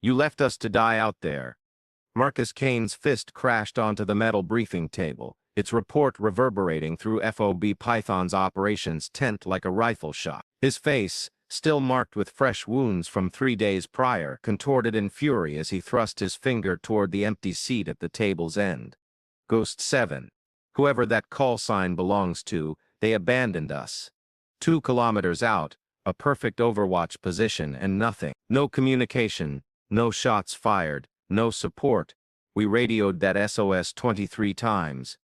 You left us to die out there. Marcus Kane's fist crashed onto the metal briefing table, its report reverberating through FOB Python's operations tent like a rifle shot. His face, still marked with fresh wounds from 3 days prior, contorted in fury as he thrust his finger toward the empty seat at the table's end. Ghost 7. Whoever that call sign belongs to, they abandoned us. 2 kilometers out, a perfect overwatch position and nothing. No communication, no shots fired, no support. We radioed that SOS 23 times.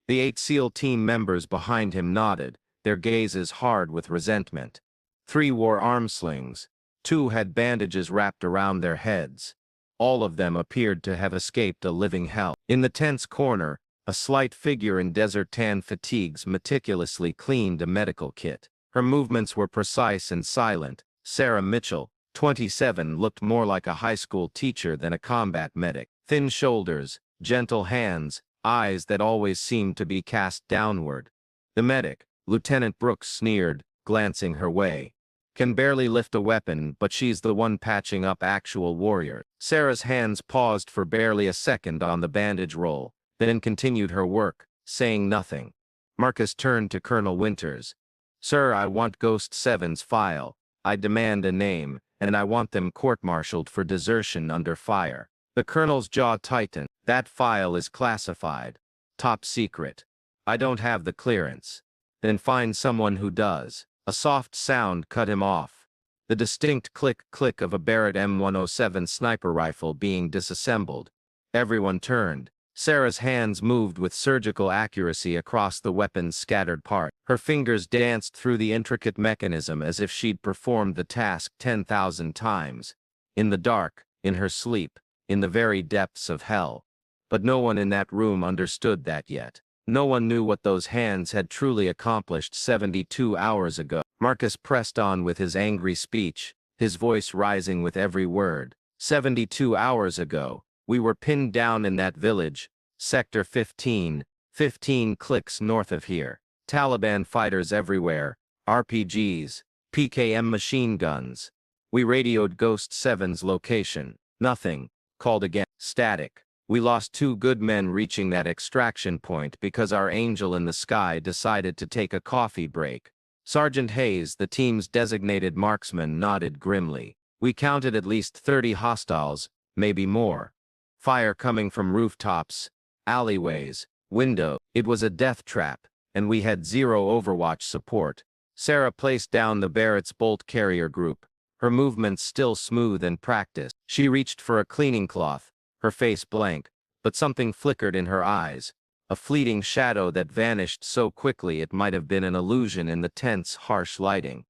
The 8 SEAL team members behind him nodded, their gazes hard with resentment. 3 wore arm slings. 2 had bandages wrapped around their heads. All of them appeared to have escaped a living hell. In the tent's corner, a slight figure in desert tan fatigues meticulously cleaned a medical kit. Her movements were precise and silent. Sarah Mitchell, 27, looked more like a high school teacher than a combat medic. Thin shoulders, gentle hands, eyes that always seemed to be cast downward. The medic, Lieutenant Brooks, sneered, glancing her way. Can barely lift a weapon, but she's the one patching up actual warriors. Sarah's hands paused for barely a second on the bandage roll, then continued her work, saying nothing. Marcus turned to Colonel Winters. Sir, I want Ghost 7's file. I demand a name, and I want them court-martialed for desertion under fire. The colonel's jaw tightened. That file is classified. Top secret. I don't have the clearance. Then find someone who does. A soft sound cut him off. The distinct click-click of a Barrett M107 sniper rifle being disassembled. Everyone turned. Sarah's hands moved with surgical accuracy across the weapon's scattered parts. Her fingers danced through the intricate mechanism as if she'd performed the task 10,000 times. In the dark, in her sleep, in the very depths of hell. But no one in that room understood that yet. No one knew what those hands had truly accomplished 72 hours ago. Marcus pressed on with his angry speech, his voice rising with every word. 72 hours ago, we were pinned down in that village, Sector 15, 15 clicks north of here. Taliban fighters everywhere, RPGs, PKM machine guns. We radioed Ghost 7's location. Nothing. Called again. Static. We lost 2 good men reaching that extraction point because our angel in the sky decided to take a coffee break. Sergeant Hayes, the team's designated marksman, nodded grimly. We counted at least 30 hostiles, maybe more. Fire coming from rooftops, alleyways, windows. It was a death trap, and we had 0 Overwatch support. Sarah placed down the Barrett's bolt carrier group, her movements still smooth and practiced. She reached for a cleaning cloth, her face blank, but something flickered in her eyes, a fleeting shadow that vanished so quickly it might have been an illusion in the tent's harsh lighting.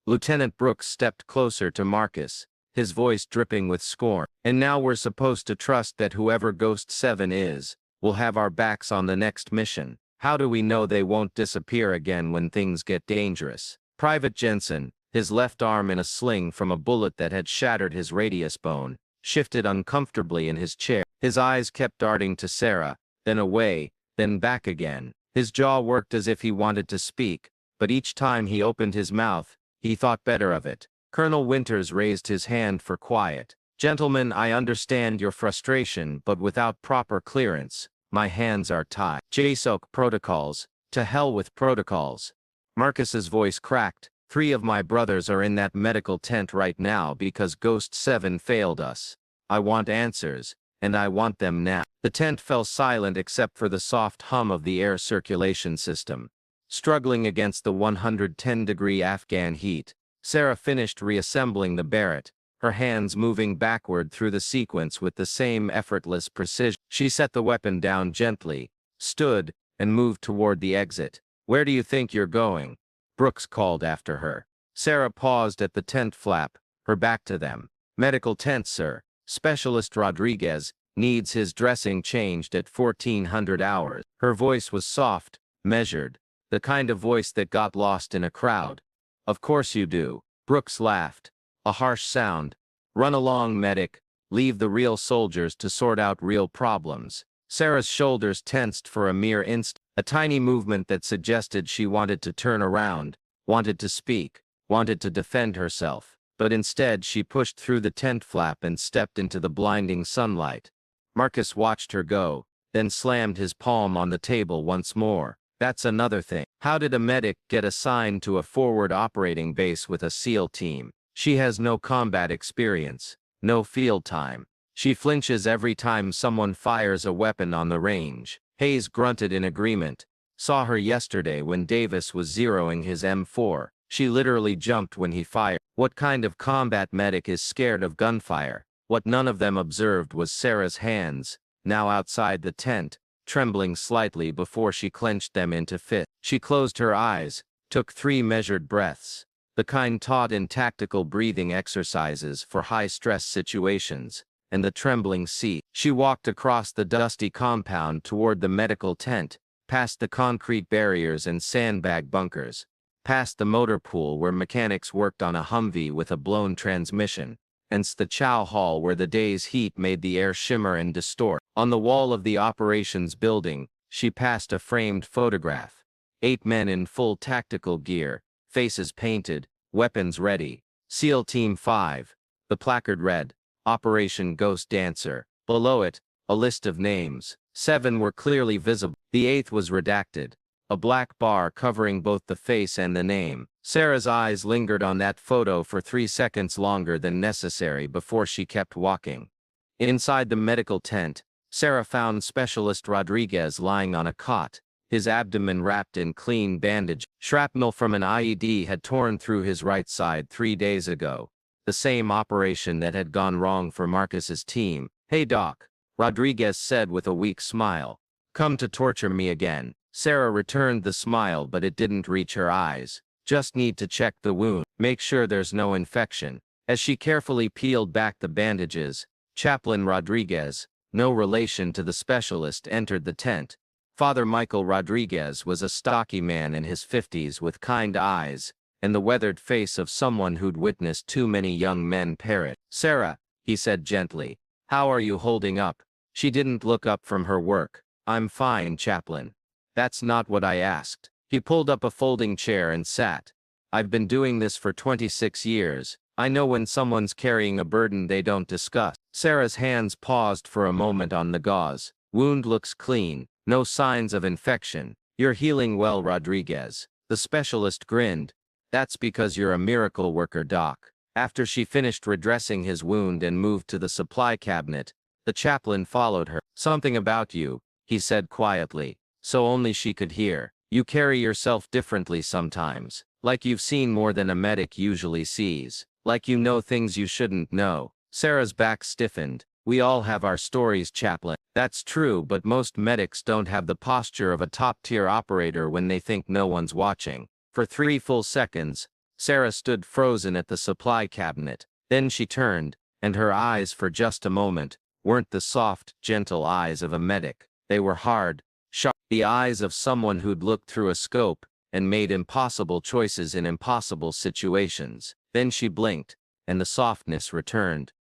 Lieutenant Brooks stepped closer to Marcus, his voice dripping with scorn. And now we're supposed to trust that whoever Ghost 7 is, will have our backs on the next mission. How do we know they won't disappear again when things get dangerous? Private Jensen, his left arm in a sling from a bullet that had shattered his radius bone, shifted uncomfortably in his chair. His eyes kept darting to Sarah, then away, then back again. His jaw worked as if he wanted to speak, but each time he opened his mouth, he thought better of it. Colonel Winters raised his hand for quiet. Gentlemen, I understand your frustration, but without proper clearance, my hands are tied. JSOC protocols, to hell with protocols. Marcus's voice cracked. 3 of my brothers are in that medical tent right now because Ghost 7 failed us. I want answers, and I want them now. The tent fell silent except for the soft hum of the air circulation system. Struggling against the 110-degree Afghan heat, Sarah finished reassembling the Barrett, her hands moving backward through the sequence with the same effortless precision. She set the weapon down gently, stood, and moved toward the exit. Where do you think you're going? Brooks called after her. Sarah paused at the tent flap, her back to them. Medical tent, sir. Specialist Rodriguez needs his dressing changed at 1400 hours. Her voice was soft, measured, the kind of voice that got lost in a crowd. Of course you do. Brooks laughed. A harsh sound. Run along, medic. Leave the real soldiers to sort out real problems. Sarah's shoulders tensed for a mere instant. A tiny movement that suggested she wanted to turn around, wanted to speak, wanted to defend herself. but instead she pushed through the tent flap and stepped into the blinding sunlight. Marcus watched her go, then slammed his palm on the table once more. That's another thing. How did a medic get assigned to a forward operating base with a SEAL team? She has no combat experience, no field time. She flinches every time someone fires a weapon on the range. Hayes grunted in agreement. Saw her yesterday when Davis was zeroing his M4. She literally jumped when he fired. What kind of combat medic is scared of gunfire? What none of them observed was Sarah's hands, now outside the tent, trembling slightly before she clenched them into fist. She closed her eyes, took 3 measured breaths, the kind taught in tactical breathing exercises for high-stress situations, and the trembling ceased. She walked across the dusty compound toward the medical tent, past the concrete barriers and sandbag bunkers, past the motor pool where mechanics worked on a Humvee with a blown transmission, and the chow hall where the day's heat made the air shimmer and distort. On the wall of the operations building, she passed a framed photograph. 8 men in full tactical gear, faces painted, weapons ready. SEAL Team 5. The placard read, Operation Ghost Dancer. Below it, a list of names. 7 were clearly visible. The 8th was redacted, a black bar covering both the face and the name. Sarah's eyes lingered on that photo for 3 seconds longer than necessary before she kept walking. Inside the medical tent, Sarah found Specialist Rodriguez lying on a cot, his abdomen wrapped in clean bandage. Shrapnel from an IED had torn through his right side 3 days ago, the same operation that had gone wrong for Marcus's team. "Hey Doc," Rodriguez said with a weak smile. "Come to torture me again." Sarah returned the smile, but it didn't reach her eyes. "Just need to check the wound, make sure there's no infection." As she carefully peeled back the bandages, Chaplain Rodriguez, no relation to the specialist, entered the tent. Father Michael Rodriguez was a stocky man in his 50s with kind eyes, and the weathered face of someone who'd witnessed too many young men perish. "Sarah," he said gently, "how are you holding up?" She didn't look up from her work. "I'm fine, Chaplain." "That's not what I asked." He pulled up a folding chair and sat. "I've been doing this for 26 years. I know when someone's carrying a burden they don't discuss." Sarah's hands paused for a moment on the gauze. "Wound looks clean, no signs of infection. You're healing well, Rodriguez." The specialist grinned. "That's because you're a miracle worker, Doc." After she finished redressing his wound and moved to the supply cabinet, the chaplain followed her. "Something about you," he said quietly, so only she could hear. "You carry yourself differently sometimes, like you've seen more than a medic usually sees, like you know things you shouldn't know." Sarah's back stiffened. "We all have our stories, Chaplain." "That's true, but most medics don't have the posture of a top-tier operator when they think no one's watching." For 3 full seconds, Sarah stood frozen at the supply cabinet. Then she turned, and her eyes for just a moment weren't the soft, gentle eyes of a medic. They were hard, sharp, the eyes of someone who'd looked through a scope and made impossible choices in impossible situations. Then she blinked, and the softness returned.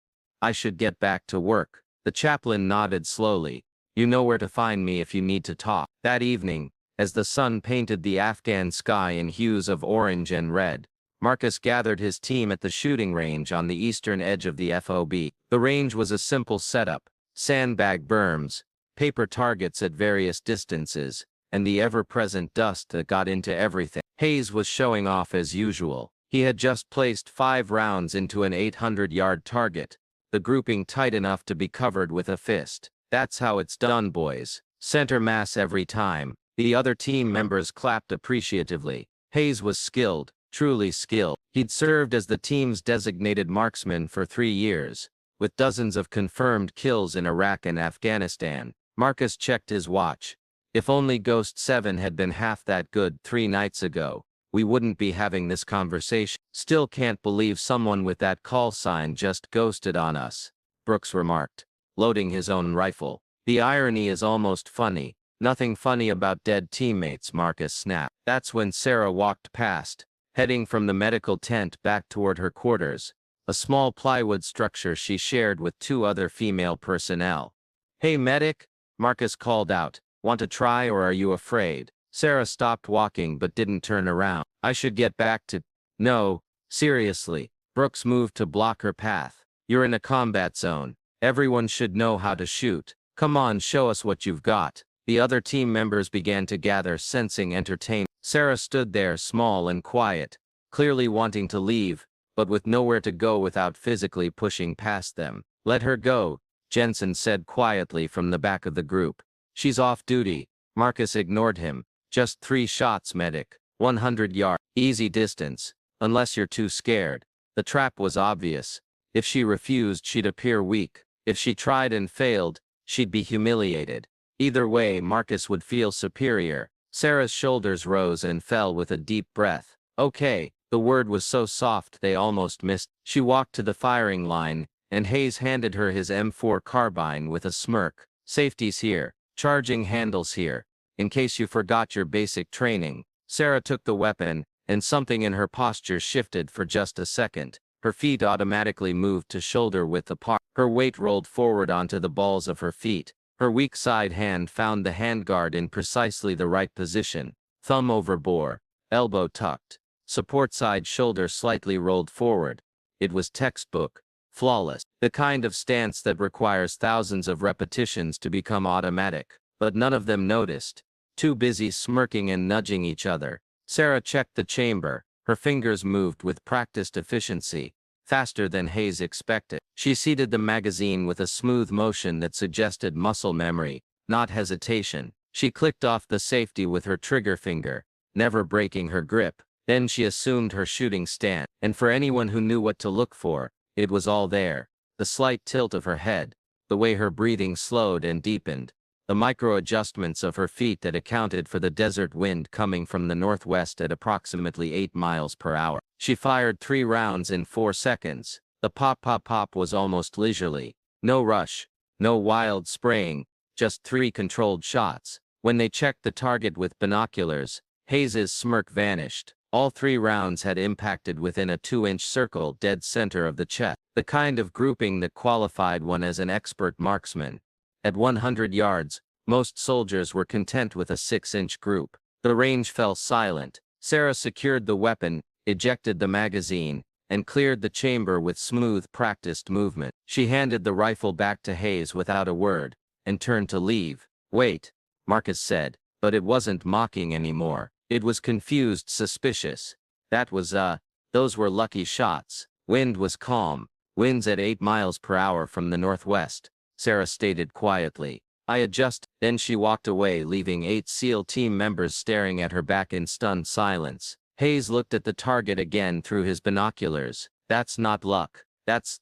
"I should get back to work." The chaplain nodded slowly. "You know where to find me if you need to talk." That evening, as the sun painted the Afghan sky in hues of orange and red, Marcus gathered his team at the shooting range on the eastern edge of the FOB. The range was a simple setup: sandbag berms, paper targets at various distances, and the ever-present dust that got into everything. Hayes was showing off as usual. He had just placed 5 rounds into an 800-yard target, the grouping tight enough to be covered with a fist. "That's how it's done, boys. Center mass every time." The other team members clapped appreciatively. Hayes was skilled, truly skilled. He'd served as the team's designated marksman for 3 years, with dozens of confirmed kills in Iraq and Afghanistan. Marcus checked his watch. If only Ghost 7 had been half that good 3 nights ago, we wouldn't be having this conversation. "Still can't believe someone with that call sign just ghosted on us," Brooks remarked, loading his own rifle. "The irony is almost funny." "Nothing funny about dead teammates," Marcus snapped. That's when Sarah walked past, heading from the medical tent back toward her quarters, a small plywood structure she shared with 2 other female personnel. "Hey medic," Marcus called out. "Want to try or are you afraid?" Sarah stopped walking but didn't turn around. "I should get back to—" "No, seriously," Brooks moved to block her path. You're in a combat zone. Everyone should know how to shoot. Come on, show us what you've got. The other team members began to gather, sensing entertainment. Sarah stood there, small and quiet, clearly wanting to leave, but with nowhere to go without physically pushing past them. Let her go, Jensen said quietly from the back of the group. She's off duty. Marcus ignored him. Just 3 shots, medic. 100 yards. Easy distance. Unless you're too scared. The trap was obvious. If she refused, she'd appear weak. If she tried and failed, she'd be humiliated. Either way, Marcus would feel superior. Sarah's shoulders rose and fell with a deep breath. Okay, the word was so soft they almost missed. She walked to the firing line, and Hayes handed her his M4 carbine with a smirk. Safety's here. Charging handles here. In case you forgot your basic training. Sarah took the weapon, and something in her posture shifted for just a second. Her feet automatically moved to shoulder width apart. Her weight rolled forward onto the balls of her feet. Her weak side hand found the handguard in precisely the right position. Thumb over bore, elbow tucked, support side shoulder slightly rolled forward. It was textbook, flawless, the kind of stance that requires thousands of repetitions to become automatic. But none of them noticed, too busy smirking and nudging each other. Sarah checked the chamber. Her fingers moved with practiced efficiency, faster than Hayes expected. She seated the magazine with a smooth motion that suggested muscle memory, not hesitation. She clicked off the safety with her trigger finger, never breaking her grip. Then she assumed her shooting stance, and for anyone who knew what to look for, it was all there. The slight tilt of her head, the way her breathing slowed and deepened, the micro-adjustments of her feet that accounted for the desert wind coming from the northwest at approximately 8 miles per hour. She fired 3 rounds in 4 seconds. The pop-pop-pop was almost leisurely. No rush, no wild spraying, just 3 controlled shots. When they checked the target with binoculars, Hayes's smirk vanished. All 3 rounds had impacted within a 2-inch circle dead center of the chest, the kind of grouping that qualified one as an expert marksman. At 100 yards, most soldiers were content with a 6-inch group. The range fell silent. Sarah secured the weapon, ejected the magazine, and cleared the chamber with smooth, practiced movement. She handed the rifle back to Hayes without a word, and turned to leave. Wait, Marcus said, but it wasn't mocking anymore. It was confused, suspicious. Those were lucky shots. Wind was calm. Winds at 8 miles per hour from the northwest, Sarah stated quietly. I adjust. Then she walked away, leaving 8 SEAL team members staring at her back in stunned silence. Hayes looked at the target again through his binoculars. That's not luck. That's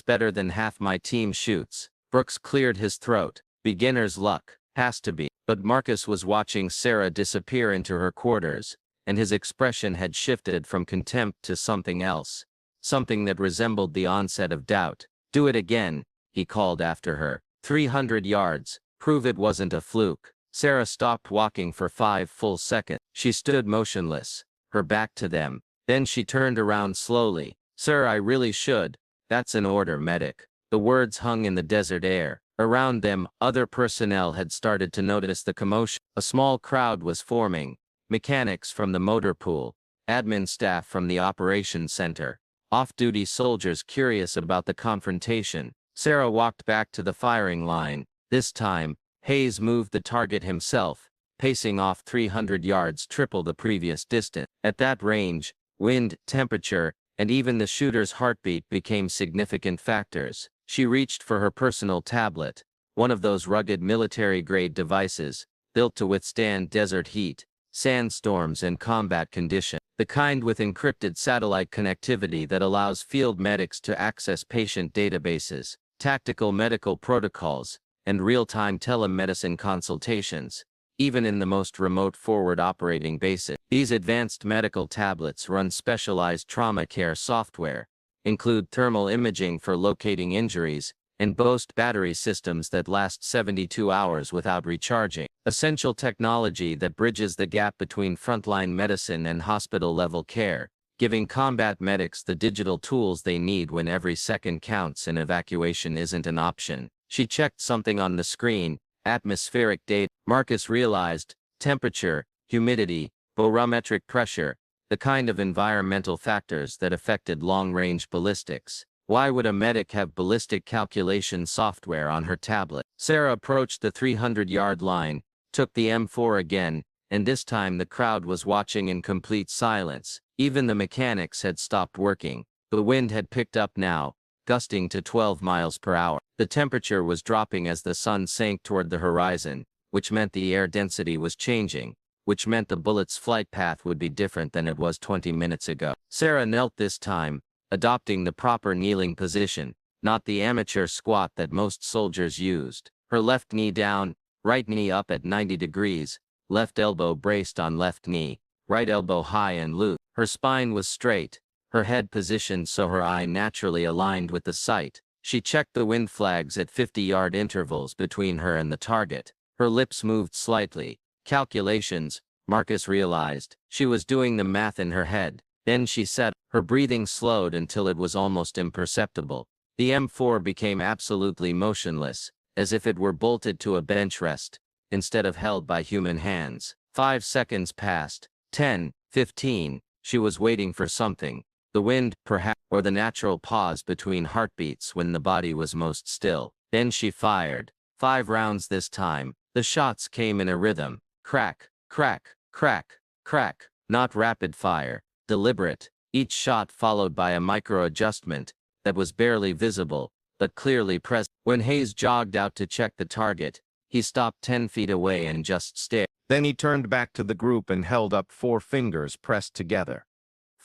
better than half my team shoots. Brooks cleared his throat. Beginner's luck. Has to be. But Marcus was watching Sarah disappear into her quarters, and his expression had shifted from contempt to something else. Something that resembled the onset of doubt. Do it again, he called after her. 300 yards. Prove it wasn't a fluke. Sarah stopped walking for 5 full seconds. She stood motionless, her back to them. Then she turned around slowly. Sir, I really should. That's an order, medic. The words hung in the desert air. Around them, other personnel had started to notice the commotion. A small crowd was forming. Mechanics from the motor pool, admin staff from the operations center, off-duty soldiers curious about the confrontation. Sarah walked back to the firing line. This time, Hayes moved the target himself, pacing off 300 yards, triple the previous distance. At that range, wind, temperature, and even the shooter's heartbeat became significant factors. She reached for her personal tablet, one of those rugged military-grade devices, built to withstand desert heat, sandstorms, and combat conditions. The kind with encrypted satellite connectivity that allows field medics to access patient databases, tactical medical protocols, and real-time telemedicine consultations, even in the most remote forward operating bases. These advanced medical tablets run specialized trauma care software, include thermal imaging for locating injuries, and boast battery systems that last 72 hours without recharging. Essential technology that bridges the gap between frontline medicine and hospital-level care, giving combat medics the digital tools they need when every second counts and evacuation isn't an option. She checked something on the screen. Atmospheric data. Marcus realized temperature, humidity, barometric pressure. the kind of environmental factors that affected long-range ballistics. Why would a medic have ballistic calculation software on her tablet? Sarah approached the 300-yard line, took the M4 again, and this time the crowd was watching in complete silence. Even the mechanics had stopped working. The wind had picked up now, gusting to 12 miles per hour. The temperature was dropping as the sun sank toward the horizon, which meant the air density was changing, which meant the bullet's flight path would be different than it was 20 minutes ago. Sarah knelt this time, adopting the proper kneeling position, not the amateur squat that most soldiers used. Her left knee down, right knee up at 90 degrees, left elbow braced on left knee, right elbow high and loose. Her spine was straight, her head positioned so her eye naturally aligned with the sight. She checked the wind flags at 50-yard intervals between her and the target. Her lips moved slightly. Calculations, Marcus realized. She was doing the math in her head. Then she said, her breathing slowed until it was almost imperceptible. The M4 became absolutely motionless, as if it were bolted to a bench rest, instead of held by human hands. 5 seconds passed. 10, 15. She was waiting for something. The wind, perhaps, or the natural pause between heartbeats when the body was most still. Then she fired. 5 rounds this time. The shots came in a rhythm. Crack, crack, crack, crack. Not rapid fire. Deliberate. Each shot followed by a micro-adjustment that was barely visible, but clearly present. When Hayes jogged out to check the target, he stopped 10 feet away and just stared. Then he turned back to the group and held up 4 fingers pressed together.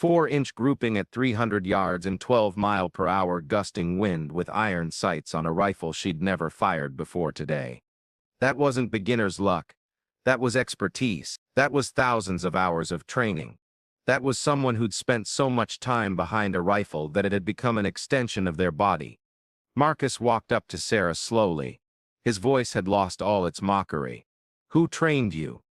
4-inch grouping at 300 yards in 12-mile-per-hour gusting wind with iron sights on a rifle she'd never fired before today. That wasn't beginner's luck. That was expertise. That was thousands of hours of training. That was someone who'd spent so much time behind a rifle that it had become an extension of their body. Marcus walked up to Sarah slowly. His voice had lost all its mockery. Who trained you?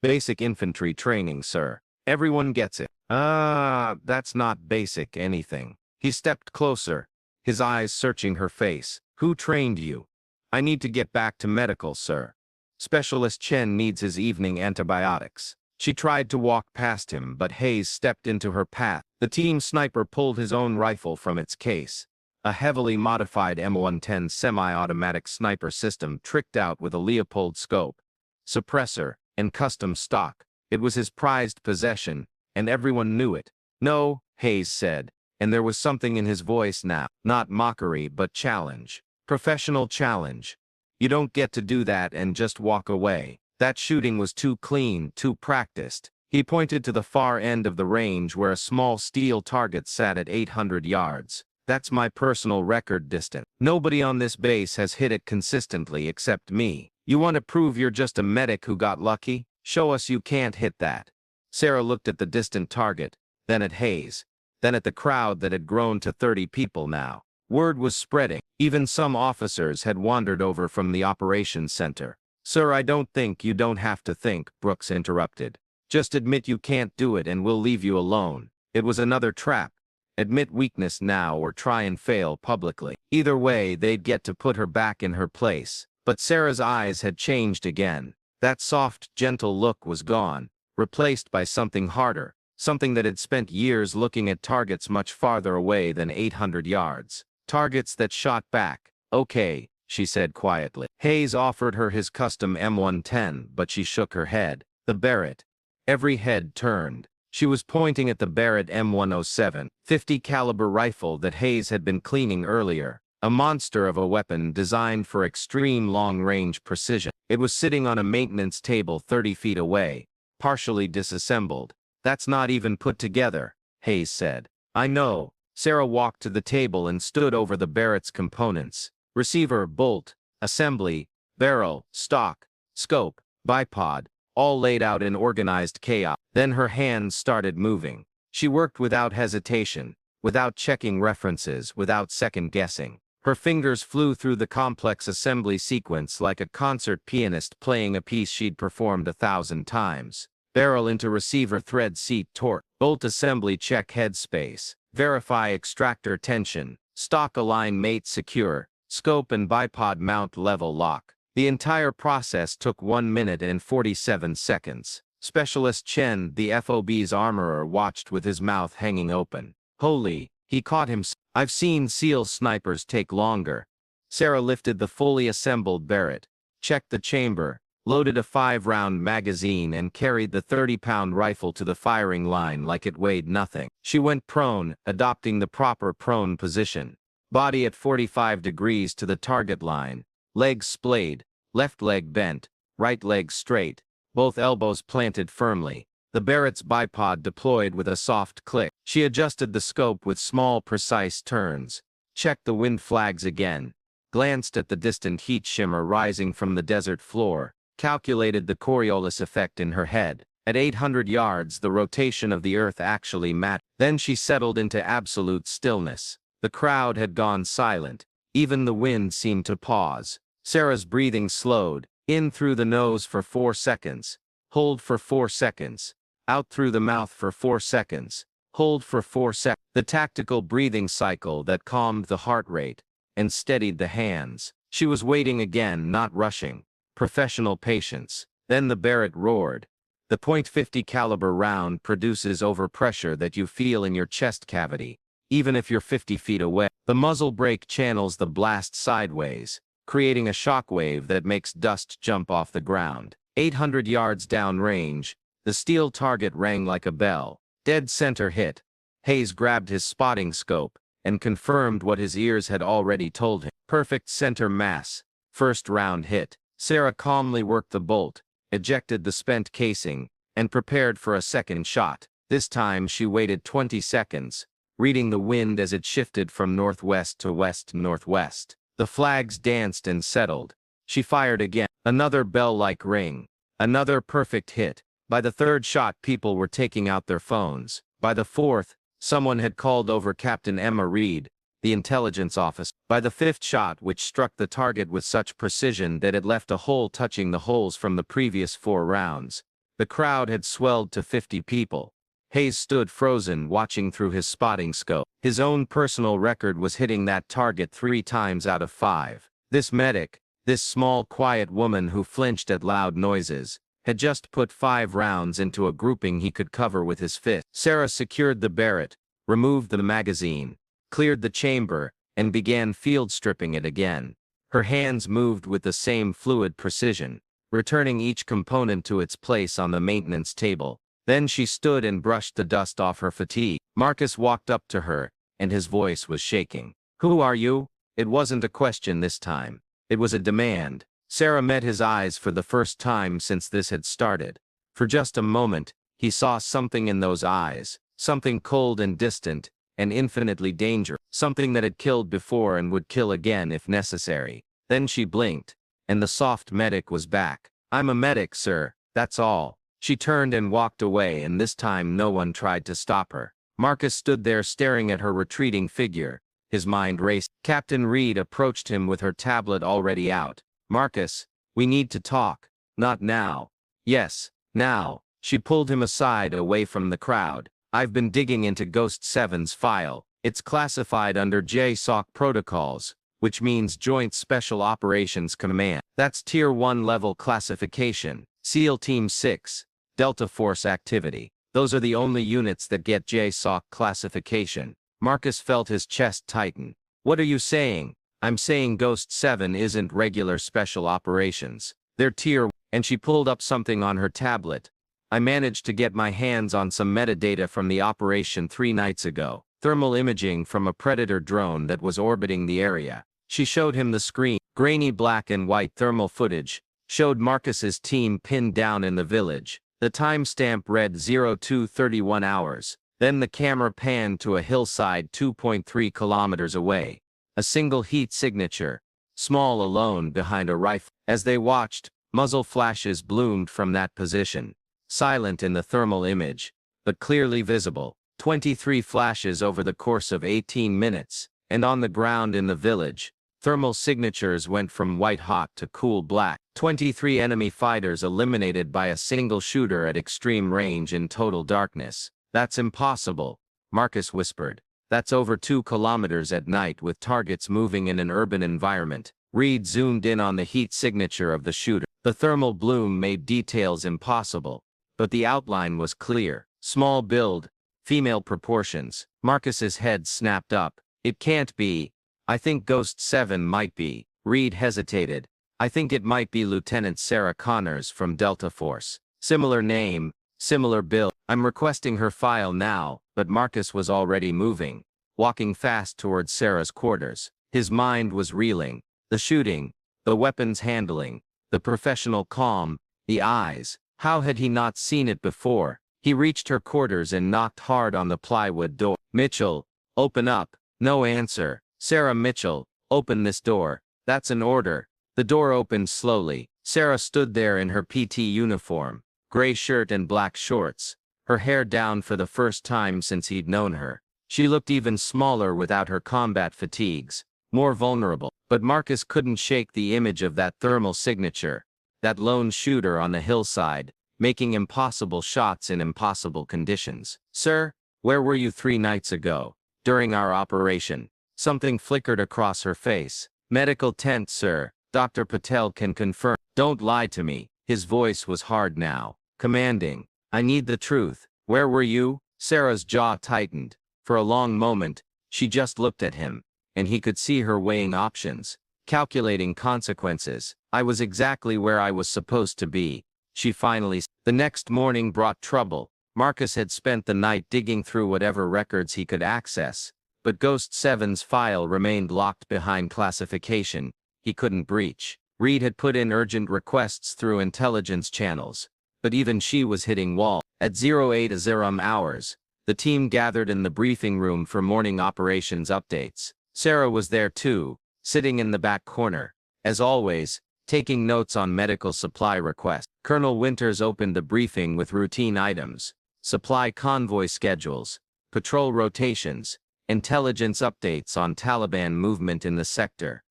Basic infantry training, sir. Everyone gets it. That's not basic anything. He stepped closer, his eyes searching her face. Who trained you? I need to get back to medical, sir. Specialist Chen needs his evening antibiotics. She tried to walk past him, but Hayes stepped into her path. The team sniper pulled his own rifle from its case. A heavily modified M110 semi-automatic sniper system tricked out with a Leopold scope, suppressor, and custom stock. It was his prized possession, and everyone knew it. No, Hayes said, and there was something in his voice now. Not mockery, but challenge. Professional challenge. You don't get to do that and just walk away. That shooting was too clean, too practiced. He pointed to the far end of the range where a small steel target sat at 800 yards. That's my personal record distance. Nobody on this base has hit it consistently except me. You want to prove you're just a medic who got lucky? Show us you can't hit that. Sarah looked at the distant target, then at Hayes, then at the crowd that had grown to 30 people now. Word was spreading. Even some officers had wandered over from the operations center. Sir, I don't think you don't have to think, Brooks interrupted. Just admit you can't do it and we'll leave you alone. It was another trap. Admit weakness now or try and fail publicly. Either way, they'd get to put her back in her place. But Sarah's eyes had changed again. That soft, gentle look was gone, replaced by something harder, something that had spent years looking at targets much farther away than 800 yards. Targets that shot back. Okay, she said quietly. Hayes offered her his custom M110, but she shook her head. The Barrett. Every head turned. She was pointing at the Barrett M107, 50 caliber rifle that Hayes had been cleaning earlier. A monster of a weapon designed for extreme long-range precision. It was sitting on a maintenance table 30 feet away, partially disassembled. That's not even put together, Hayes said. I know. Sarah walked to the table and stood over the Barrett's components. Receiver, bolt, assembly, barrel, stock, scope, bipod, all laid out in organized chaos. Then her hands started moving. She worked without hesitation, without checking references, without second-guessing. Her fingers flew through the complex assembly sequence like a concert pianist playing a piece she'd performed 1,000 times. Barrel into receiver thread seat torque. Bolt assembly check headspace. Verify extractor tension. Stock align mate secure. Scope and bipod mount level lock. The entire process took 1 minute and 47 seconds. Specialist Chen, the FOB's armorer, watched with his mouth hanging open. Holy, he caught him. I've seen SEAL snipers take longer. Sarah lifted the fully assembled Barrett, checked the chamber, loaded a 5-round magazine and carried the 30-pound rifle to the firing line like it weighed nothing. She went prone, adopting the proper prone position. Body at 45 degrees to the target line, legs splayed, left leg bent, right leg straight, both elbows planted firmly. The Barrett's bipod deployed with a soft click. She adjusted the scope with small, precise turns, checked the wind flags again, glanced at the distant heat shimmer rising from the desert floor, calculated the Coriolis effect in her head. At 800 yards, the rotation of the Earth actually mattered. Then she settled into absolute stillness. The crowd had gone silent. Even the wind seemed to pause. Sarah's breathing slowed. In through the nose for 4 seconds. Hold for 4 seconds. Out through the mouth for 4 seconds. Hold for 4 seconds. The tactical breathing cycle that calmed the heart rate and steadied the hands. She was waiting again, not rushing. Professional patience. Then the Barrett roared. The .50 caliber round produces overpressure that you feel in your chest cavity, even if you're 50 feet away. The muzzle brake channels the blast sideways, creating a shockwave that makes dust jump off the ground. 800 yards downrange, the steel target rang like a bell. Dead center hit. Hayes grabbed his spotting scope and confirmed what his ears had already told him. Perfect center mass. First round hit. Sarah calmly worked the bolt, ejected the spent casing, and prepared for a second shot. This time she waited 20 seconds, reading the wind as it shifted from northwest to west-northwest. The flags danced and settled. She fired again. Another bell-like ring. Another perfect hit. By the third shot, people were taking out their phones. By the fourth, someone had called over Captain Emma Reed, the intelligence officer. By the fifth shot, which struck the target with such precision that it left a hole touching the holes from the previous 4 rounds, the crowd had swelled to 50 people. Hayes stood frozen, watching through his spotting scope. His own personal record was hitting that target 3 times out of 5. This medic, this small, quiet woman who flinched at loud noises, had just put 5 rounds into a grouping he could cover with his fist. Sarah secured the Barrett, removed the magazine, cleared the chamber, and began field stripping it again. Her hands moved with the same fluid precision, returning each component to its place on the maintenance table. Then she stood and brushed the dust off her fatigue. Marcus walked up to her, and his voice was shaking. "Who are you?" It wasn't a question this time. It was a demand. Sarah met his eyes for the first time since this had started. For just a moment, he saw something in those eyes, something cold and distant, and infinitely dangerous, something that had killed before and would kill again if necessary. Then she blinked, and the soft medic was back. "I'm a medic, sir, that's all." She turned and walked away, and this time no one tried to stop her. Marcus stood there staring at her retreating figure. His mind raced. Captain Reed approached him with her tablet already out. "Marcus, we need to talk." "Not now." "Yes, now." She pulled him aside away from the crowd. "I've been digging into Ghost 7's file. It's classified under JSOC protocols, which means Joint Special Operations Command. That's Tier 1 level classification. SEAL Team 6, Delta Force activity. Those are the only units that get JSOC classification." Marcus felt his chest tighten. "What are you saying?" "I'm saying Ghost 7 isn't regular special operations. They're Tier 1. And she pulled up something on her tablet. "I managed to get my hands on some metadata from the operation 3 nights ago. Thermal imaging from a Predator drone that was orbiting the area." She showed him the screen. Grainy black and white thermal footage showed Marcus's team pinned down in the village. The timestamp read 0231 hours. Then the camera panned to a hillside 2.3 kilometers away. A single heat signature, small alone behind a rifle. As they watched, muzzle flashes bloomed from that position. Silent in the thermal image, but clearly visible. 23 flashes over the course of 18 minutes, and on the ground in the village, thermal signatures went from white-hot to cool black. 23 enemy fighters eliminated by a single shooter at extreme range in total darkness. "That's impossible," Marcus whispered. "That's over 2 kilometers at night with targets moving in an urban environment." Reed zoomed in on the heat signature of the shooter. The thermal bloom made details impossible, but the outline was clear. Small build, female proportions. Marcus's head snapped up. It can't be. I think Ghost 7 might be. Reed hesitated. I think it might be Lieutenant Sarah Connors from Delta Force. Similar name, similar build. I'm requesting her file now, but Marcus was already moving, walking fast towards Sarah's quarters. His mind was reeling. The shooting, the weapons handling, the professional calm, the eyes. How had he not seen it before? He reached her quarters and knocked hard on the plywood door. Mitchell, open up. No answer. Sarah Mitchell, open this door. That's an order. The door opened slowly. Sarah stood there in her PT uniform, gray shirt and black shorts, her hair down for the first time since he'd known her. She looked even smaller without her combat fatigues, more vulnerable. But Marcus couldn't shake the image of that thermal signature, that lone shooter on the hillside, making impossible shots in impossible conditions. Sir, where were you 3 nights ago? During our operation. Something flickered across her face. Medical tent, sir. Dr. Patel can confirm. Don't lie to me. His voice was hard now, commanding. I need the truth. Where were you? Sarah's jaw tightened. For a long moment, she just looked at him, and he could see her weighing options, calculating consequences. I was exactly where I was supposed to be. She finally said. The next morning brought trouble. Marcus had spent the night digging through whatever records he could access, but Ghost 7's file remained locked behind classification. He couldn't breach. Reed had put in urgent requests through intelligence channels, but even she was hitting wall. At 08:00 hours, the team gathered in the briefing room for morning operations updates. Sarah was there too, sitting in the back corner, as always, taking notes on medical supply requests. Colonel Winters opened the briefing with routine items, supply convoy schedules, patrol rotations, intelligence updates on Taliban movement in the sector.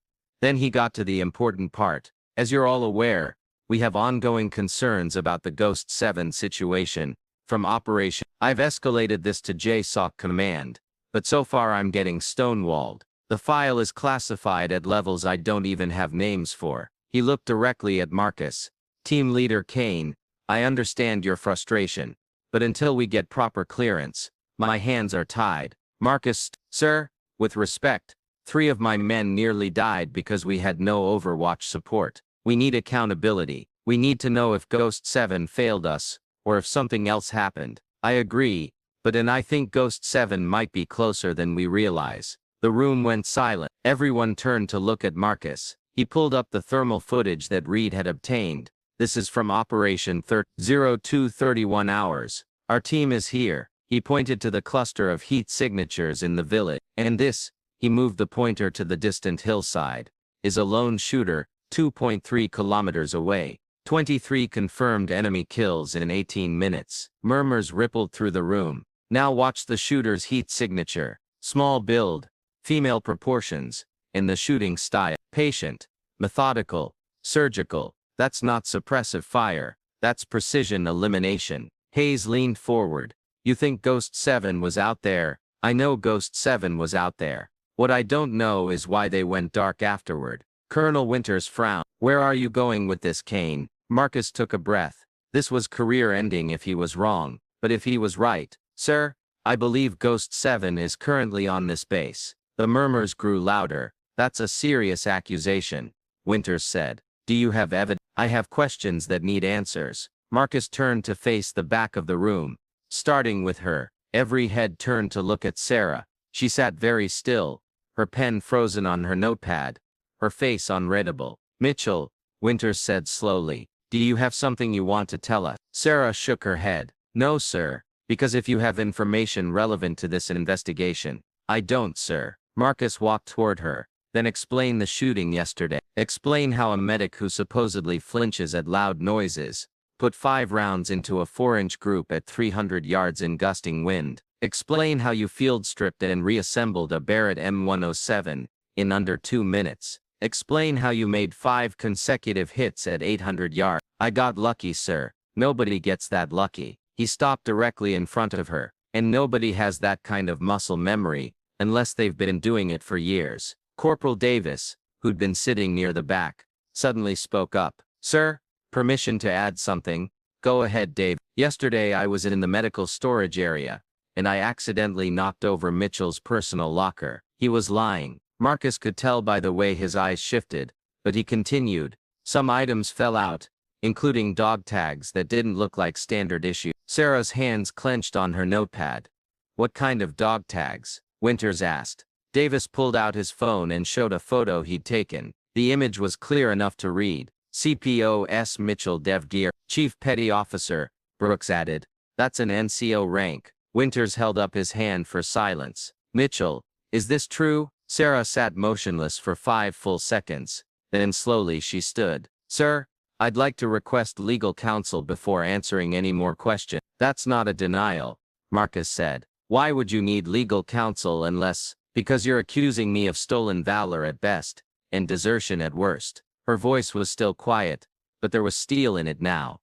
Then he got to the important part. As you're all aware, we have ongoing concerns about the Ghost 7 situation. From Operation, I've escalated this to JSOC command, but so far I'm getting stonewalled. The file is classified at levels I don't even have names for. He looked directly at Marcus. Team Leader Kane, I understand your frustration, but until we get proper clearance, my hands are tied. Marcus, sir, with respect, 3 of my men nearly died because we had no Overwatch support. We need accountability. We need to know if Ghost 7 failed us, or if something else happened. I agree, but I think Ghost 7 might be closer than we realize. The room went silent. Everyone turned to look at Marcus. He pulled up the thermal footage that Reed had obtained. This is from Operation 02:31 hours. Our team is here. He pointed to the cluster of heat signatures in the village. And this, he moved the pointer to the distant hillside, is a lone shooter, 2.3 kilometers away. 23 confirmed enemy kills in 18 minutes. Murmurs rippled through the room. Now watch the shooter's heat signature. Small build, female proportions, in the shooting style. Patient, methodical, surgical. That's not suppressive fire. That's precision elimination. Hayes leaned forward. You think Ghost 7 was out there? I know Ghost 7 was out there. What I don't know is why they went dark afterward. Colonel Winters frowned. Where are you going with this, Kane? Marcus took a breath. This was career-ending if he was wrong, but if he was right, sir, I believe Ghost 7 is currently on this base. The murmurs grew louder. That's a serious accusation, Winters said. Do you have evidence? I have questions that need answers. Marcus turned to face the back of the room, starting with her. Every head turned to look at Sarah. She sat very still, her pen frozen on her notepad, her face unreadable. Mitchell, Winters said slowly, do you have something you want to tell us? Sarah shook her head. No, sir, because if you have information relevant to this investigation. I don't, sir. Marcus walked toward her. Then explain the shooting yesterday. Explain how a medic who supposedly flinches at loud noises put 5 rounds into a 4-inch group at 300 yards in gusting wind. Explain how you field stripped and reassembled a Barrett M107 in under 2 minutes. Explain how you made 5 consecutive hits at 800 yards. I got lucky, sir. Nobody gets that lucky. He stopped directly in front of her, and nobody has that kind of muscle memory unless they've been doing it for years. Corporal Davis, who'd been sitting near the back, suddenly spoke up. Sir, permission to add something? Go ahead, Dave. Yesterday I was in the medical storage area, and I accidentally knocked over Mitchell's personal locker. He was lying. Marcus could tell by the way his eyes shifted, but he continued. Some items fell out, including dog tags that didn't look like standard issue. Sarah's hands clenched on her notepad. What kind of dog tags? Winters asked. Davis pulled out his phone and showed a photo he'd taken. The image was clear enough to read. CPO Mitchell DEVGRU, Chief Petty Officer, Brooks added. That's an NCO rank. Winters held up his hand for silence. Mitchell, is this true? Sarah sat motionless for 5 full seconds. Then slowly she stood. Sir, I'd like to request legal counsel before answering any more questions. That's not a denial, Marcus said. Why would you need legal counsel unless, because you're accusing me of stolen valor at best, and desertion at worst? Her voice was still quiet, but there was steel in it now.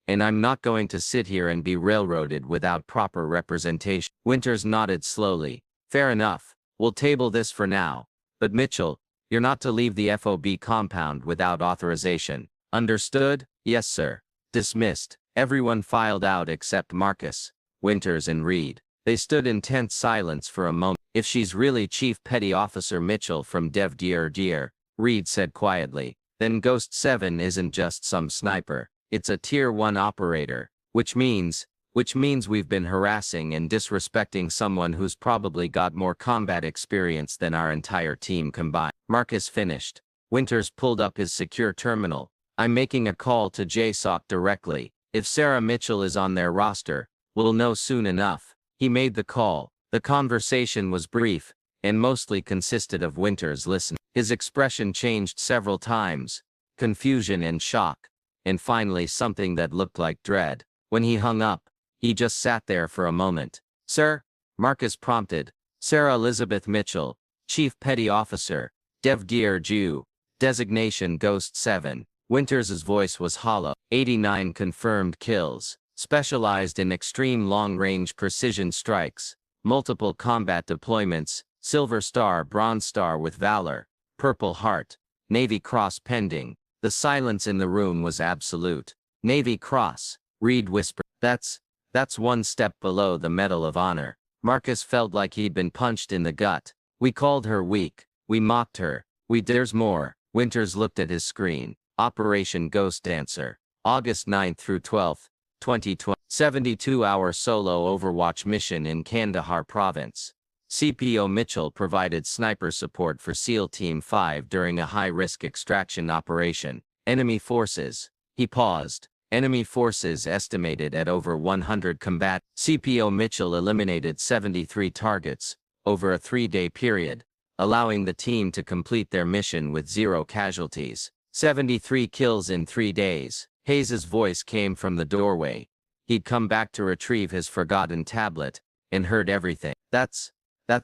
And I'm not going to sit here and be railroaded without proper representation. Winters nodded slowly. Fair enough. We'll table this for now. But Mitchell, you're not to leave the FOB compound without authorization. Understood? Yes, sir. Dismissed. Everyone filed out except Marcus, Winters and Reed. They stood in tense silence for a moment. If she's really Chief Petty Officer Mitchell from DEVGRU, Reed said quietly, then Ghost 7 isn't just some sniper. It's a Tier 1 operator, which means we've been harassing and disrespecting someone who's probably got more combat experience than our entire team combined. Marcus finished. Winters pulled up his secure terminal. I'm making a call to JSOC directly. If Sarah Mitchell is on their roster, we'll know soon enough. He made the call. The conversation was brief, and mostly consisted of Winters listening. His expression changed several times, confusion and shock, and finally something that looked like dread. When he hung up, he just sat there for a moment. Sir, Marcus prompted. Sarah Elizabeth Mitchell, Chief Petty Officer, DEVGRU, designation Ghost 7. Winters' voice was hollow. 89 confirmed kills, specialized in extreme long-range precision strikes, multiple combat deployments, Silver Star, Bronze Star with Valor, Purple Heart, Navy Cross pending. The silence in the room was absolute. Navy Cross, Reed whispered. That's one step below the Medal of Honor. Marcus felt like he'd been punched in the gut. We called her weak. We mocked her. There's more. Winters looked at his screen. Operation Ghost Dancer. August 9th through 12th, 2020. 72-hour solo Overwatch mission in Kandahar Province. CPO Mitchell provided sniper support for SEAL Team 5 during a high-risk extraction operation. Enemy forces. He paused. Enemy forces estimated at over 100 combat. CPO Mitchell eliminated 73 targets over a 3-day period, allowing the team to complete their mission with 0 casualties. 73 kills in 3 days. Hayes's voice came from the doorway. He'd come back to retrieve his forgotten tablet, and heard everything. That's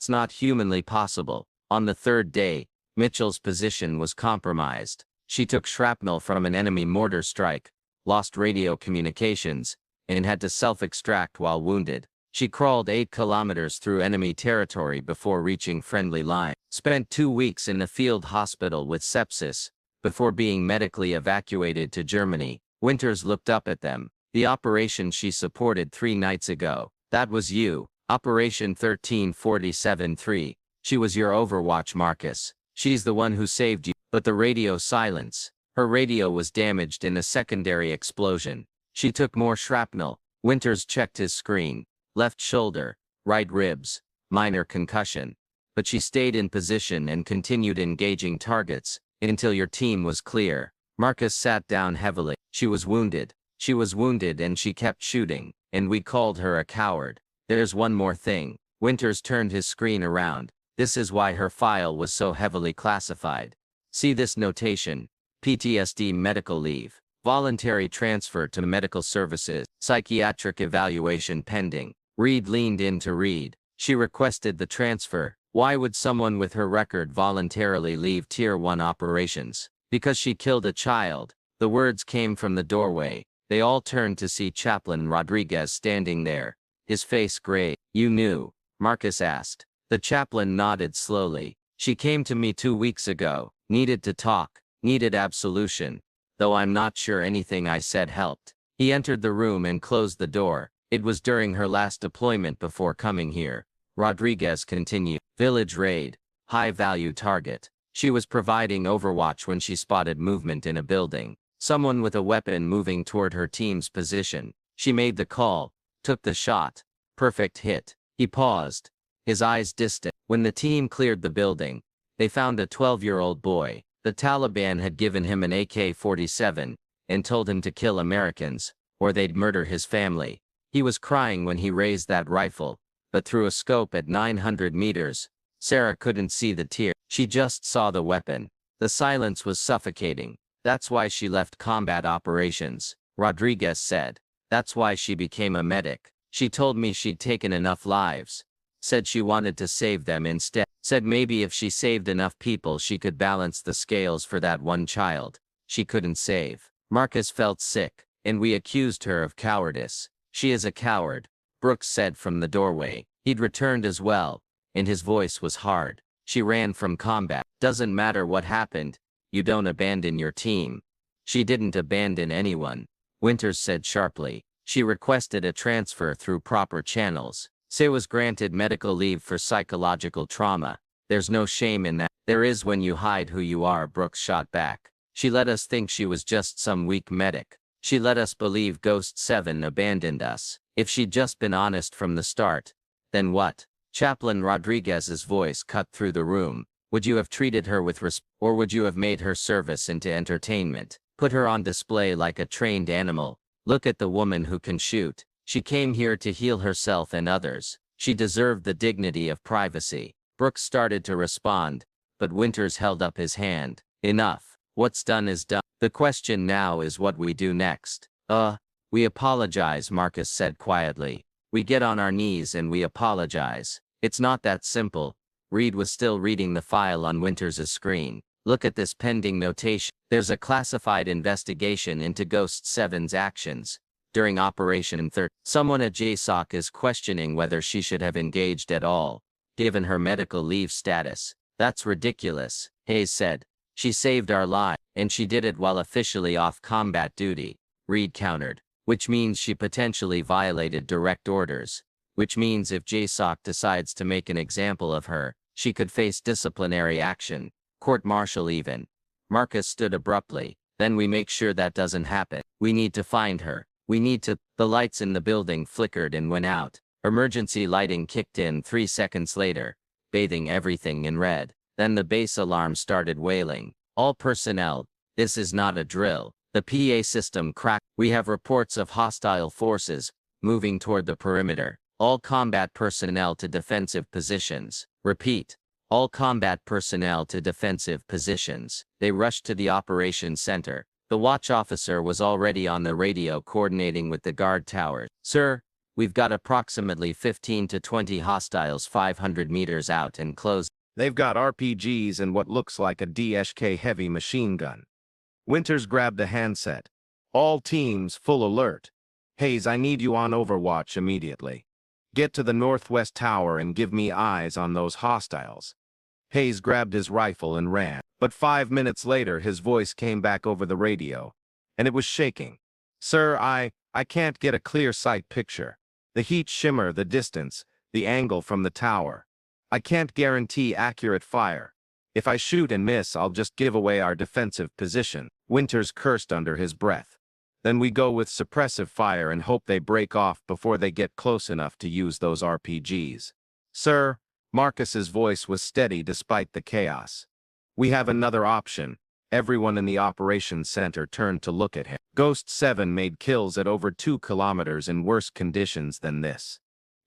not humanly possible. On the 3rd day, Mitchell's position was compromised. She took shrapnel from an enemy mortar strike, lost radio communications, and had to self-extract while wounded. She crawled 8 kilometers through enemy territory before reaching friendly line. Spent 2 weeks in a field hospital with sepsis, before being medically evacuated to Germany. Winters looked up at them. The operation she supported 3 nights ago. That was you. Operation 1347-3. She was your Overwatch, Marcus. She's the one who saved you. But the radio silence. Her radio was damaged in a secondary explosion. She took more shrapnel. Winters checked his screen. Left shoulder, right ribs, minor concussion. But she stayed in position and continued engaging targets until your team was clear. Marcus sat down heavily. She was wounded. She was wounded and she kept shooting, and we called her a coward. There's one more thing. Winters turned his screen around. This is why her file was so heavily classified. See this notation. PTSD medical leave. Voluntary transfer to medical services. Psychiatric evaluation pending. Reed leaned in to read. She requested the transfer. Why would someone with her record voluntarily leave Tier 1 operations? Because she killed a child. The words came from the doorway. They all turned to see Chaplain Rodriguez standing there, his face gray. You knew? Marcus asked. The chaplain nodded slowly. She came to me 2 weeks ago, needed to talk, needed absolution, though I'm not sure anything I said helped. He entered the room and closed the door. It was during her last deployment before coming here. Rodriguez continued. Village raid. High-value target. She was providing overwatch when she spotted movement in a building. Someone with a weapon moving toward her team's position. She made the call, took the shot. Perfect hit. He paused, his eyes distant. When the team cleared the building, they found a 12-year-old boy. The Taliban had given him an AK-47 and told him to kill Americans, or they'd murder his family. He was crying when he raised that rifle, but through a scope at 900 meters, Sarah couldn't see the tear. She just saw the weapon. The silence was suffocating. That's why she left combat operations, Rodriguez said. That's why she became a medic. She told me she'd taken enough lives. Said she wanted to save them instead. Said maybe if she saved enough people she could balance the scales for that one child she couldn't save. Marcus felt sick, and we accused her of cowardice. She is a coward, Brooks said from the doorway. He'd returned as well, and his voice was hard. She ran from combat. Doesn't matter what happened, you don't abandon your team. She didn't abandon anyone, Winters said sharply. She requested a transfer through proper channels. Say was granted medical leave for psychological trauma. There's no shame in that. There is when you hide who you are, Brooks shot back. She let us think she was just some weak medic. She let us believe Ghost 7 abandoned us. If she'd just been honest from the start, then what? Chaplain Rodriguez's voice cut through the room. Would you have treated her with respect, or would you have made her service into entertainment? Put her on display like a trained animal? Look at the woman who can shoot. She came here to heal herself and others. She deserved the dignity of privacy. Brooks started to respond, but Winters held up his hand. Enough. What's done is done. The question now is what we do next. We apologize, Marcus said quietly. We get on our knees and we apologize. It's not that simple. Reed was still reading the file on Winters' screen. Look at this pending notation. There's a classified investigation into Ghost 7's actions during Operation 30. Someone at JSOC is questioning whether she should have engaged at all, given her medical leave status. That's ridiculous, Hayes said. She saved our lives, and she did it while officially off combat duty, Reed countered. Which means she potentially violated direct orders. Which means if JSOC decides to make an example of her, she could face disciplinary action, court-martial even. Marcus stood abruptly. Then we make sure that doesn't happen. We need to find her. We need to. The lights in the building flickered and went out. Emergency lighting kicked in 3 seconds later, bathing everything in red. Then the base alarm started wailing. All personnel, this is not a drill. The PA system cracked. We have reports of hostile forces moving toward the perimeter. All combat personnel to defensive positions. Repeat. All combat personnel to defensive positions. They rushed to the operations center. The watch officer was already on the radio coordinating with the guard towers. Sir, we've got approximately 15 to 20 hostiles 500 meters out and close. They've got RPGs and what looks like a DSK heavy machine gun. Winters grabbed the handset. All teams, full alert. Hayes, I need you on Overwatch immediately. Get to the northwest tower and give me eyes on those hostiles. Hayes grabbed his rifle and ran. But 5 minutes later his voice came back over the radio, and it was shaking. Sir, I can't get a clear sight picture. The heat shimmer, the distance, the angle from the tower. I can't guarantee accurate fire. If I shoot and miss, I'll just give away our defensive position. Winters cursed under his breath. Then we go with suppressive fire and hope they break off before they get close enough to use those RPGs. Sir, Marcus's voice was steady despite the chaos. We have another option. Everyone in the operations center turned to look at him. Ghost 7 made kills at over 2 kilometers in worse conditions than this.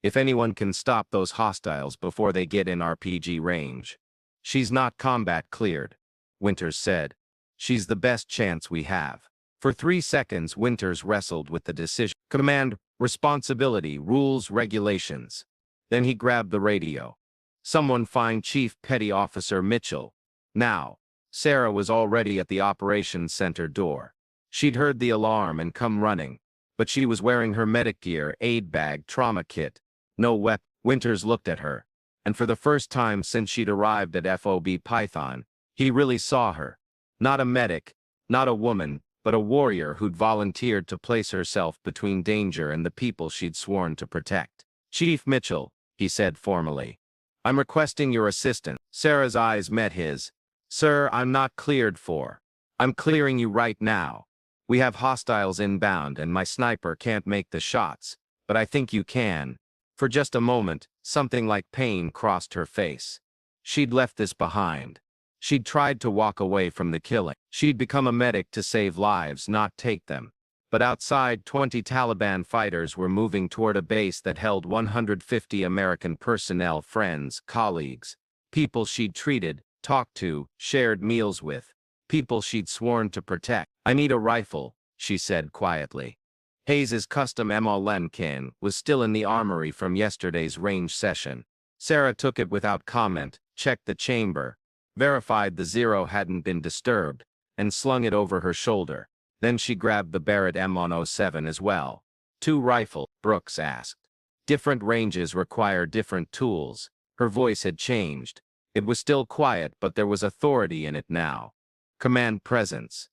If anyone can stop those hostiles before they get in RPG range. She's not combat cleared, Winters said. She's the best chance we have. For 3 seconds Winters wrestled with the decision. Command, responsibility, rules, regulations. Then he grabbed the radio. Someone find Chief Petty Officer Mitchell. Now. Sarah was already at the operations center door. She'd heard the alarm and come running, but she was wearing her medic gear, aid bag, trauma kit. No weapon. Winters looked at her, and for the first time since she'd arrived at FOB Python, he really saw her. Not a medic, not a woman, but a warrior who'd volunteered to place herself between danger and the people she'd sworn to protect. "Chief Mitchell," he said formally, "I'm requesting your assistance." Sarah's eyes met his. "Sir, I'm not cleared for. I'm clearing you right now. We have hostiles inbound and my sniper can't make the shots, but I think you can." For just a moment, something like pain crossed her face. She'd left this behind. She'd tried to walk away from the killing. She'd become a medic to save lives, not take them. But outside, 20 Taliban fighters were moving toward a base that held 150 American personnel, friends, colleagues, people she'd treated, talked to, shared meals with, people she'd sworn to protect. "I need a rifle," she said quietly. Hayes's custom M11 was still in the armory from yesterday's range session. Sarah took it without comment, checked the chamber, verified the zero hadn't been disturbed, and slung it over her shoulder. Then she grabbed the Barrett M107 as well. "Two rifle?" Brooks asked. "Different ranges require different tools." Her voice had changed. It was still quiet, but there was authority in it now. "Command presence.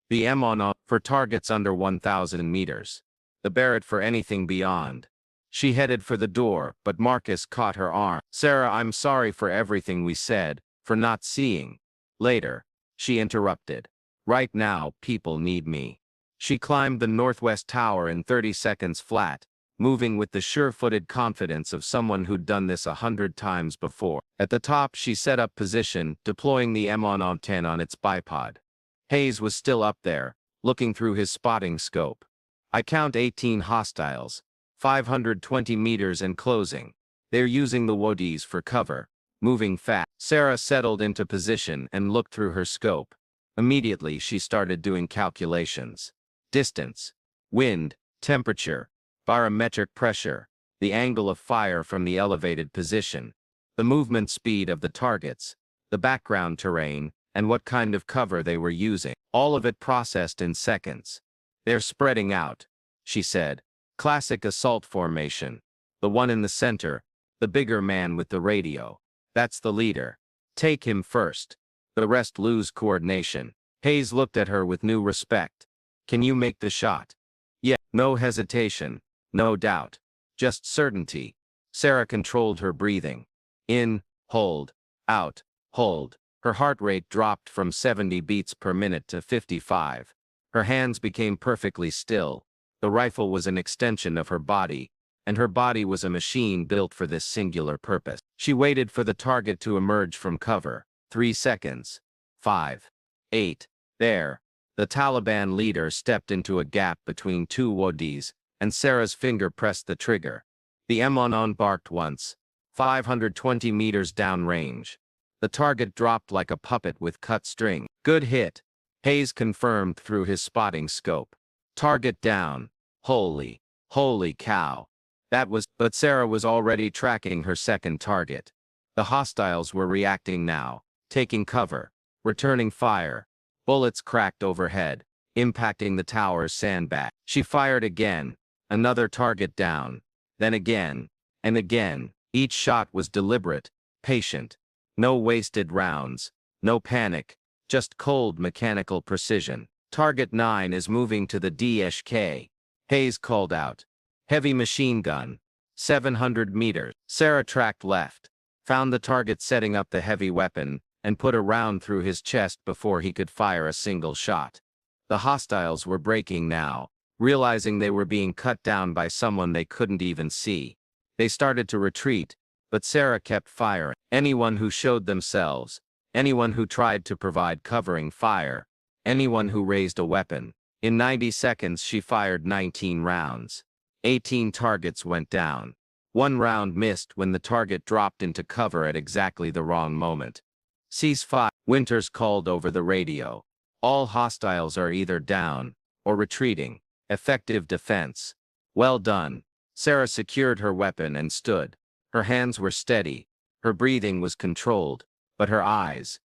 The M1 for targets under 1,000 meters. The Barrett for anything beyond." She headed for the door, but Marcus caught her arm. "Sarah, I'm sorry for everything we said, for not seeing." "Later," she interrupted. "Right now, people need me." She climbed the northwest tower in 30 seconds flat, moving with the sure-footed confidence of someone who'd done this 100 times before. At the top, she set up position, deploying the M110 on its bipod. Hayes was still up there, looking through his spotting scope. "I count 18 hostiles, 520 meters and closing. They're using the WODs for cover, moving fast." Sarah settled into position and looked through her scope. Immediately, she started doing calculations. Distance, wind, temperature, barometric pressure, the angle of fire from the elevated position, the movement speed of the targets, the background terrain, and what kind of cover they were using. All of it processed in seconds. "They're spreading out," she said. "Classic assault formation. The one in the center, the bigger man with the radio. That's the leader. Take him first. The rest lose coordination." Hayes looked at her with new respect. "Can you make the shot?" "Yeah." No hesitation, no doubt. Just certainty. Sarah controlled her breathing. In, hold, out, hold. Her heart rate dropped from 70 beats per minute to 55. Her hands became perfectly still. The rifle was an extension of her body, and her body was a machine built for this singular purpose. She waited for the target to emerge from cover. 3 seconds. 5. 8. There. The Taliban leader stepped into a gap between two WODs, and Sarah's finger pressed the trigger. The M1 barked once, 520 meters downrange. The target dropped like a puppet with cut string. "Good hit," Hayes confirmed through his spotting scope. "Target down." Holy cow. But Sarah was already tracking her second target. The hostiles were reacting now, taking cover, returning fire. Bullets cracked overhead, impacting the tower's sandbag. She fired again, another target down, then again, and again. Each shot was deliberate, patient. No wasted rounds, no panic, just cold mechanical precision. "Target 9 is moving to the DEVGRU," Hayes called out. "Heavy machine gun, 700 meters." Sarah tracked left, found the target setting up the heavy weapon, and put a round through his chest before he could fire a single shot. The hostiles were breaking now, realizing they were being cut down by someone they couldn't even see. They started to retreat, but Sarah kept firing. Anyone who showed themselves, anyone who tried to provide covering fire, anyone who raised a weapon. In 90 seconds she fired 19 rounds. 18 targets went down. One round missed when the target dropped into cover at exactly the wrong moment. "Cease fire," Winters called over the radio. "All hostiles are either down or retreating. Effective defense." "Well done." Sarah secured her weapon and stood. Her hands were steady, her breathing was controlled, but her eyes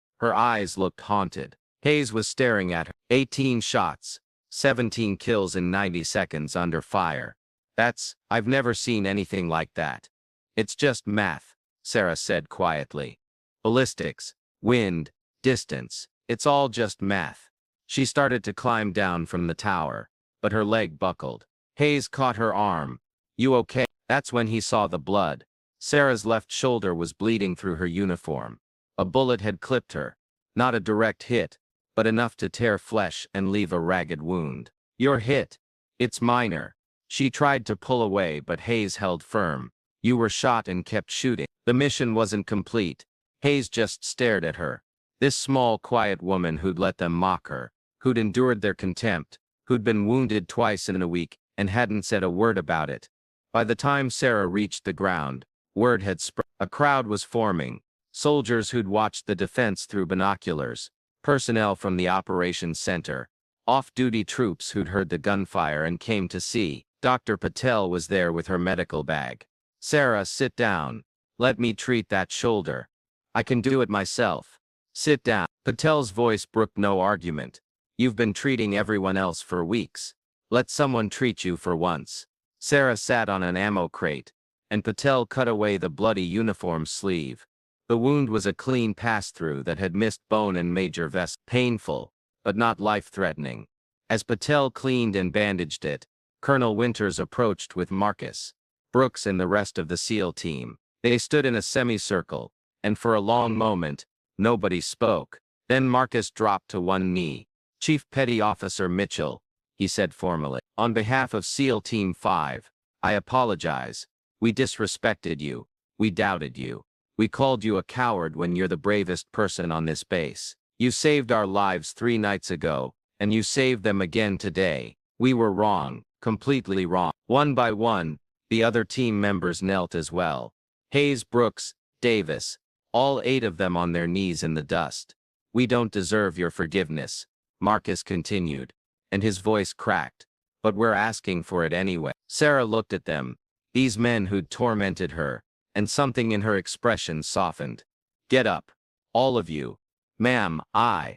looked haunted. Hayes was staring at her. 18 shots, 17 kills in 90 seconds under fire. I've never seen anything like that." "It's just math," Sarah said quietly. "Ballistics, wind, distance, it's all just math." She started to climb down from the tower, but her leg buckled. Hayes caught her arm. You okay? That's when he saw the blood. Sarah's left shoulder was bleeding through her uniform. A bullet had clipped her. Not a direct hit, but enough to tear flesh and leave a ragged wound. You're hit. It's minor. She tried to pull away, but Hayes held firm. You were shot and kept shooting. The mission wasn't complete. Hayes just stared at her. This small, quiet woman who'd let them mock her, who'd endured their contempt, who'd been wounded twice in a week and hadn't said a word about it. By the time Sarah reached the ground, word had spread. A crowd was forming. Soldiers who'd watched the defense through binoculars, personnel from the operations center, off-duty troops who'd heard the gunfire and came to see. Dr. Patel was there with her medical bag. Sarah, sit down. Let me treat that shoulder. I can do it myself. Sit down. Patel's voice brooked no argument. You've been treating everyone else for weeks. Let someone treat you for once. Sarah sat on an ammo crate, and Patel cut away the bloody uniform sleeve. The wound was a clean pass-through that had missed bone and major vessels. Painful, but not life-threatening. As Patel cleaned and bandaged it, Colonel Winters approached with Marcus, Brooks and the rest of the SEAL team. They stood in a semicircle, and for a long moment, nobody spoke. Then Marcus dropped to one knee. Chief Petty Officer Mitchell, he said formally, on behalf of SEAL Team 5, I apologize. We disrespected you. We doubted you. We called you a coward when you're the bravest person on this base. You saved our lives 3 nights ago, and you saved them again today. We were wrong, completely wrong. One by one, the other team members knelt as well. Hayes, Brooks, Davis, all 8 of them on their knees in the dust. We don't deserve your forgiveness, Marcus continued, and his voice cracked, but we're asking for it anyway. Sarah looked at them, these men who'd tormented her, and something in her expression softened. Get up. All of you. Ma'am, I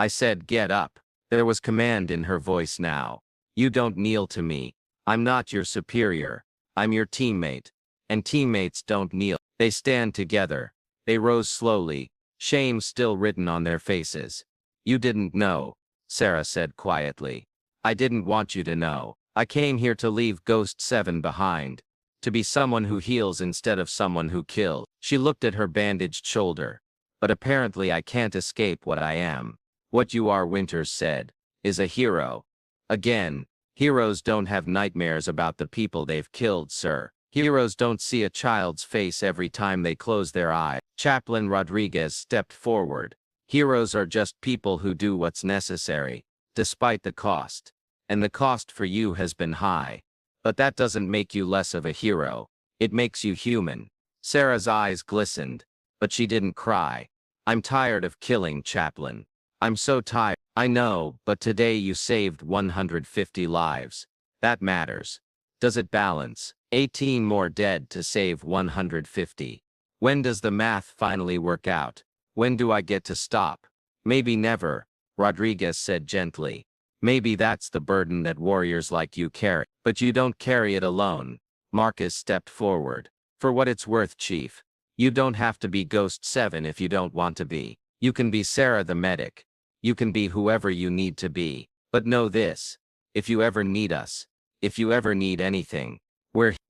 said get up. There was command in her voice now. You don't kneel to me. I'm not your superior. I'm your teammate. And teammates don't kneel. They stand together. They rose slowly, shame still written on their faces. You didn't know, Sarah said quietly. I didn't want you to know. I came here to leave Ghost 7 behind. To be someone who heals instead of someone who kills. She looked at her bandaged shoulder. But apparently I can't escape what I am. What you are, Winters said, is a hero. Again, heroes don't have nightmares about the people they've killed, sir. Heroes don't see a child's face every time they close their eye. Chaplain Rodriguez stepped forward. Heroes are just people who do what's necessary, despite the cost. And the cost for you has been high. But that doesn't make you less of a hero. It makes you human. Sarah's eyes glistened, but she didn't cry. I'm tired of killing, Chaplain. I'm so tired. I know, but today you saved 150 lives. That matters. Does it balance? 18 more dead to save 150. When does the math finally work out? When do I get to stop? Maybe never, Rodriguez said gently. Maybe that's the burden that warriors like you carry. But you don't carry it alone. Marcus stepped forward. For what it's worth, Chief, you don't have to be Ghost 7 if you don't want to be. You can be Sarah the medic. You can be whoever you need to be. But know this. If you ever need us, if you ever need anything,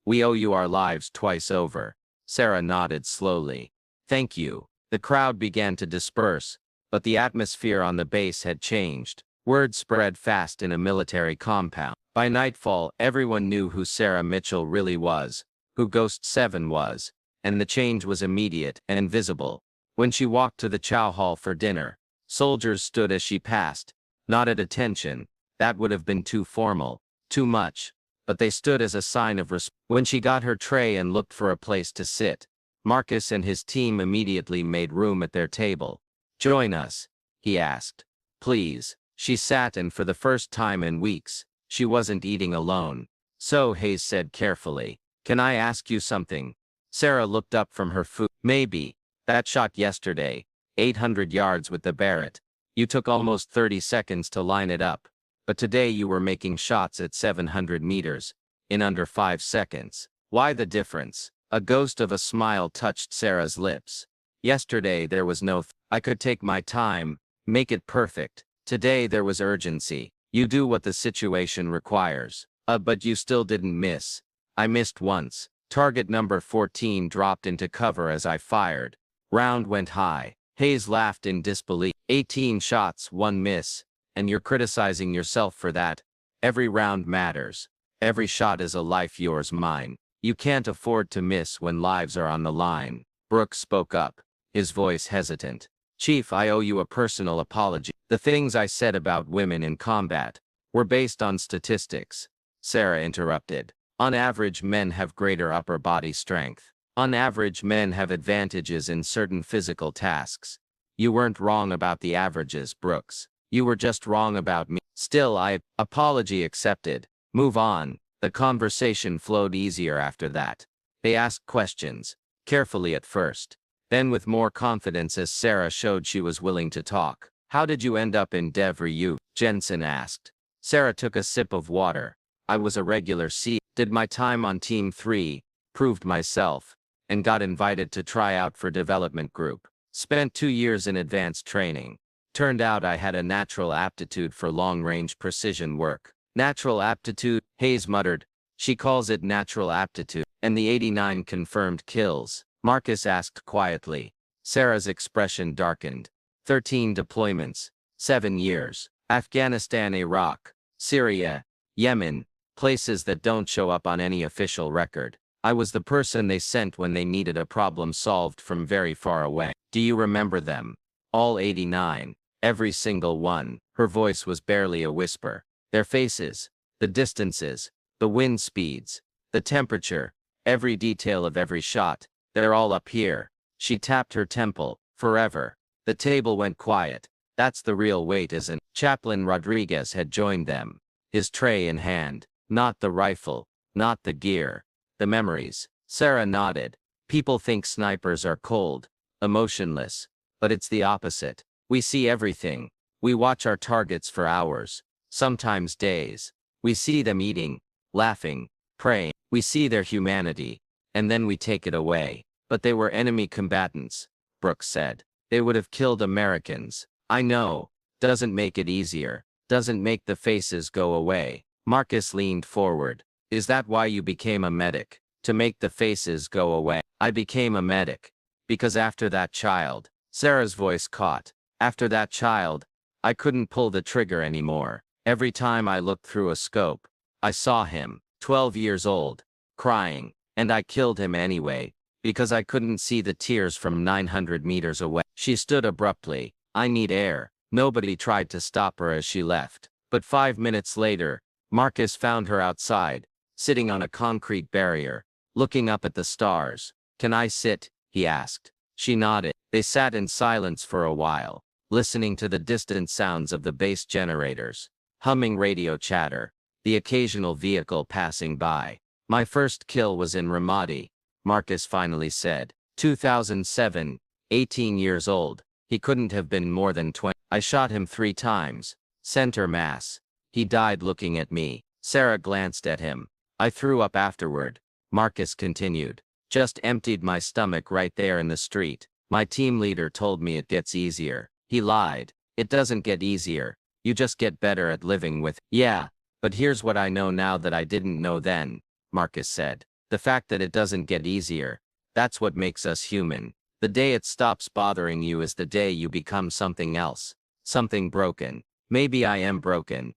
we owe you our lives twice over. Sarah nodded slowly. Thank you. The crowd began to disperse, but the atmosphere on the base had changed. Word spread fast in a military compound. By nightfall, everyone knew who Sarah Mitchell really was, who Ghost 7 was, and the change was immediate and visible. When she walked to the chow hall for dinner, soldiers stood as she passed, not at attention. That would have been too formal, too much. But they stood as a sign of respect. When she got her tray and looked for a place to sit, Marcus and his team immediately made room at their table. Join us, he asked. Please. She sat, and for the first time in weeks, she wasn't eating alone. So Hayes said carefully, can I ask you something? Sarah looked up from her food. Maybe. That shot yesterday, 800 yards with the Barrett. You took almost 30 seconds to line it up. But today you were making shots at 700 meters, in under 5 seconds. Why the difference? A ghost of a smile touched Sarah's lips. Yesterday there was no I could take my time, make it perfect. Today there was urgency. You do what the situation requires. But you still didn't miss. I missed once. Target number 14 dropped into cover as I fired. Round went high. Hayes laughed in disbelief. 18 shots, 1 miss. And you're criticizing yourself for that? Every round matters. Every shot is a life, yours, mine. You can't afford to miss when lives are on the line. Brooks spoke up, his voice hesitant. Chief, I owe you a personal apology. The things I said about women in combat were based on statistics. Sarah interrupted. On average, men have greater upper body strength. On average, men have advantages in certain physical tasks. You weren't wrong about the averages, Brooks. You were just wrong about me. Still, apology accepted. Move on. The conversation flowed easier after that. They asked questions, carefully at first, then with more confidence as Sarah showed she was willing to talk. How did you end up in DEVGRU? Jensen asked. Sarah took a sip of water. I was a regular C. Did my time on Team 3, proved myself, and got invited to try out for development group. Spent 2 years in advanced training. Turned out I had a natural aptitude for long-range precision work. Natural aptitude, Hayes muttered. She calls it natural aptitude. And the 89 confirmed kills, Marcus asked quietly. Sarah's expression darkened. 13 deployments, 7 years. Afghanistan, Iraq, Syria, Yemen, places that don't show up on any official record. I was the person they sent when they needed a problem solved from very far away. Do you remember them? All 89. Every single one. Her voice was barely a whisper. Their faces, the distances, the wind speeds, the temperature, every detail of every shot, they're all up here. She tapped her temple. Forever. The table went quiet. That's the real weight, isn't it? Chaplain Rodriguez had joined them, his tray in hand. Not the rifle, not the gear, the memories. Sarah nodded. People think snipers are cold, emotionless, but it's the opposite. We see everything. We watch our targets for hours, sometimes days. We see them eating, laughing, praying. We see their humanity, and then we take it away. But they were enemy combatants, Brooks said. They would have killed Americans. I know. Doesn't make it easier. Doesn't make the faces go away. Marcus leaned forward. Is that why you became a medic? To make the faces go away? I became a medic because after that child, Sarah's voice caught. After that child, I couldn't pull the trigger anymore. Every time I looked through a scope, I saw him, 12 years old, crying, and I killed him anyway, because I couldn't see the tears from 900 meters away. She stood abruptly. I need air. Nobody tried to stop her as she left. But 5 minutes later, Marcus found her outside, sitting on a concrete barrier, looking up at the stars. Can I sit? He asked. She nodded. They sat in silence for a while, listening to the distant sounds of the base generators, humming radio chatter, the occasional vehicle passing by. My first kill was in Ramadi, Marcus finally said. 2007, 18 years old. He couldn't have been more than 20. I shot him 3 times. Center mass. He died looking at me. Sarah glanced at him. I threw up afterward. Marcus continued. Just emptied my stomach right there in the street. My team leader told me it gets easier. He lied. It doesn't get easier. You just get better at living with. Yeah, but here's what I know now that I didn't know then, Marcus said. The fact that it doesn't get easier. That's what makes us human. The day it stops bothering you is the day you become something else. Something broken. Maybe I am broken.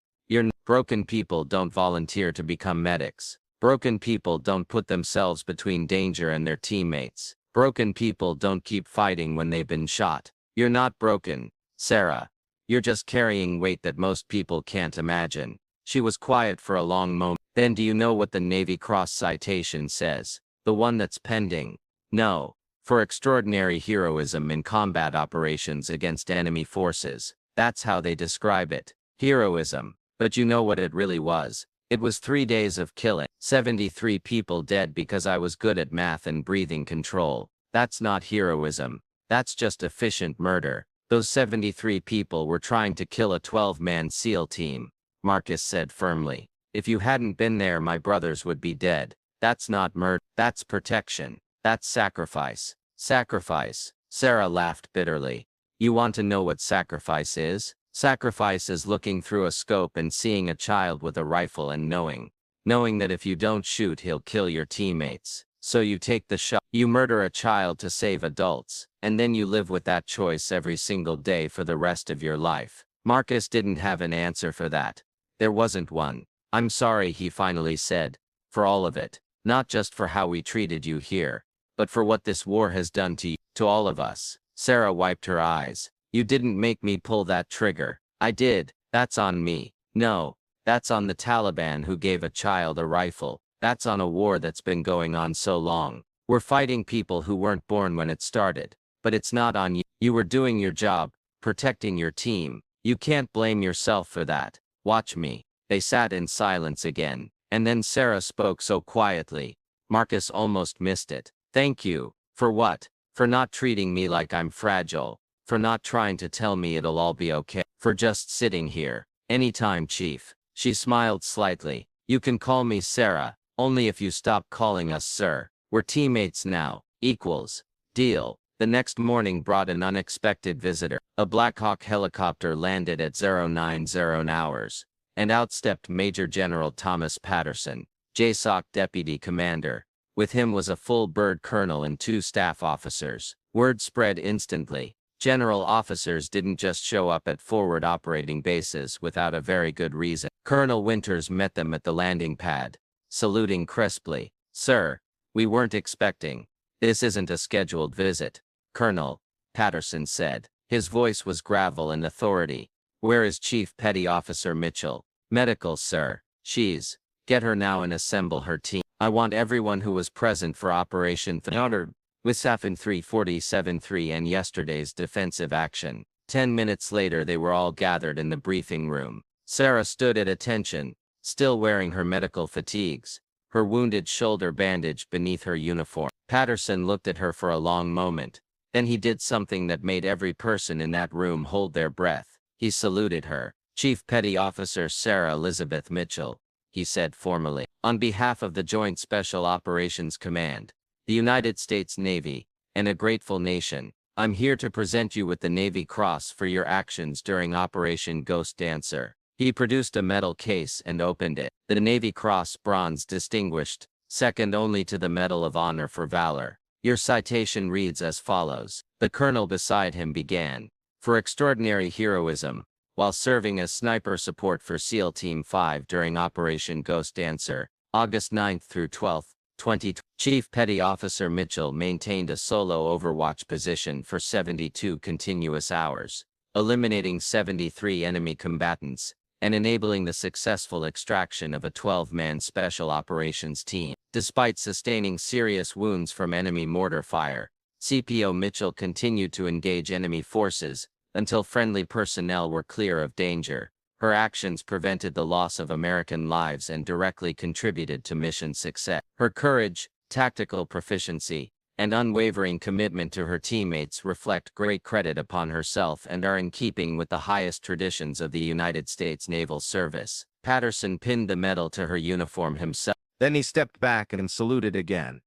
Broken people don't volunteer to become medics. Broken people don't put themselves between danger and their teammates. Broken people don't keep fighting when they've been shot. You're not broken, Sarah. You're just carrying weight that most people can't imagine. She was quiet for a long moment. Then do you know what the Navy Cross citation says? The one that's pending? No. For extraordinary heroism in combat operations against enemy forces. That's how they describe it. Heroism. But you know what it really was? It was 3 days of killing. 73 people dead because I was good at math and breathing control. That's not heroism. That's just efficient murder. Those 73 people were trying to kill a 12-man SEAL team, Marcus said firmly. If you hadn't been there, my brothers would be dead. That's not murder. That's protection. That's sacrifice. Sacrifice. Sarah laughed bitterly. You want to know what sacrifice is? Sacrifice is looking through a scope and seeing a child with a rifle and knowing that if you don't shoot he'll kill your teammates. So you take the shot. You murder a child to save adults, and then you live with that choice every single day for the rest of your life. Marcus didn't have an answer for that. There wasn't one. I'm sorry, he finally said. For all of it. Not just for how we treated you here, but for what this war has done to you, to all of us. Sarah wiped her eyes. You didn't make me pull that trigger. I did. That's on me. No. That's on the Taliban who gave a child a rifle. That's on a war that's been going on so long. We're fighting people who weren't born when it started. But it's not on you. You were doing your job, protecting your team. You can't blame yourself for that. Watch me. They sat in silence again, and then Sarah spoke so quietly. Marcus almost missed it. Thank you. For what? For not treating me like I'm fragile. For not trying to tell me it'll all be okay. For just sitting here. Anytime, Chief. She smiled slightly. You can call me Sarah, only if you stop calling us sir. We're teammates now. Equals. Deal. The next morning brought an unexpected visitor. A Black Hawk helicopter landed at 090 hours, and out stepped Major General Thomas Patterson, JSOC Deputy Commander. With him was a full bird colonel and 2 staff officers. Word spread instantly. General officers didn't just show up at forward operating bases without a very good reason. Colonel Winters met them at the landing pad, saluting crisply. Sir, we weren't expecting. This isn't a scheduled visit. Colonel, Patterson said. His voice was gravel and authority. Where is Chief Petty Officer Mitchell? Medical, sir. She's. Get her now and assemble her team. I want everyone who was present for Operation Thunder. With Safin 347-3 and yesterday's defensive action. 10 minutes later they were all gathered in the briefing room. Sarah stood at attention, still wearing her medical fatigues, her wounded shoulder bandaged beneath her uniform. Patterson looked at her for a long moment. Then he did something that made every person in that room hold their breath. He saluted her. Chief Petty Officer Sarah Elizabeth Mitchell, he said formally. On behalf of the Joint Special Operations Command, the United States Navy, and a grateful nation, I'm here to present you with the Navy Cross for your actions during Operation Ghost Dancer. He produced a metal case and opened it. The Navy Cross Bronze distinguished, second only to the Medal of Honor for Valor. Your citation reads as follows. The colonel beside him began. For extraordinary heroism, while serving as sniper support for SEAL Team 5 during Operation Ghost Dancer, August 9th through 12th, 2020. Chief Petty Officer Mitchell maintained a solo overwatch position for 72 continuous hours, eliminating 73 enemy combatants, and enabling the successful extraction of a 12-man special operations team. Despite sustaining serious wounds from enemy mortar fire, CPO Mitchell continued to engage enemy forces until friendly personnel were clear of danger. Her actions prevented the loss of American lives and directly contributed to mission success. Her courage, tactical proficiency, and unwavering commitment to her teammates reflect great credit upon herself and are in keeping with the highest traditions of the United States Naval Service. Patterson pinned the medal to her uniform himself. Then he stepped back and saluted again.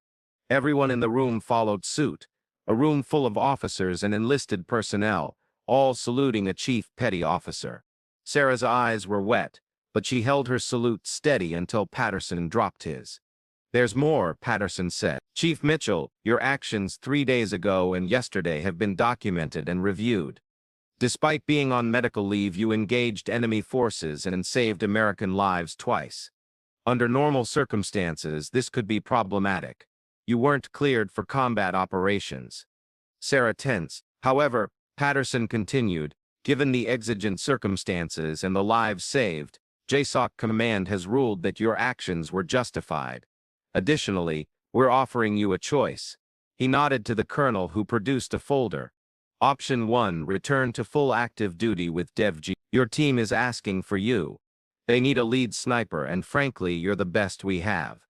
Everyone in the room followed suit, a room full of officers and enlisted personnel, all saluting a chief petty officer. Sarah's eyes were wet, but she held her salute steady until Patterson dropped his. There's more, Patterson said. Chief Mitchell, your actions 3 days ago and yesterday have been documented and reviewed. Despite being on medical leave, you engaged enemy forces and saved American lives twice. Under normal circumstances, this could be problematic. You weren't cleared for combat operations. Sarah tensed. However, Patterson continued, given the exigent circumstances and the lives saved, JSOC Command has ruled that your actions were justified. Additionally, we're offering you a choice. He nodded to the colonel who produced a folder. Option 1, return to full active duty with DEVGRU. Your team is asking for you. They need a lead sniper and frankly you're the best we have.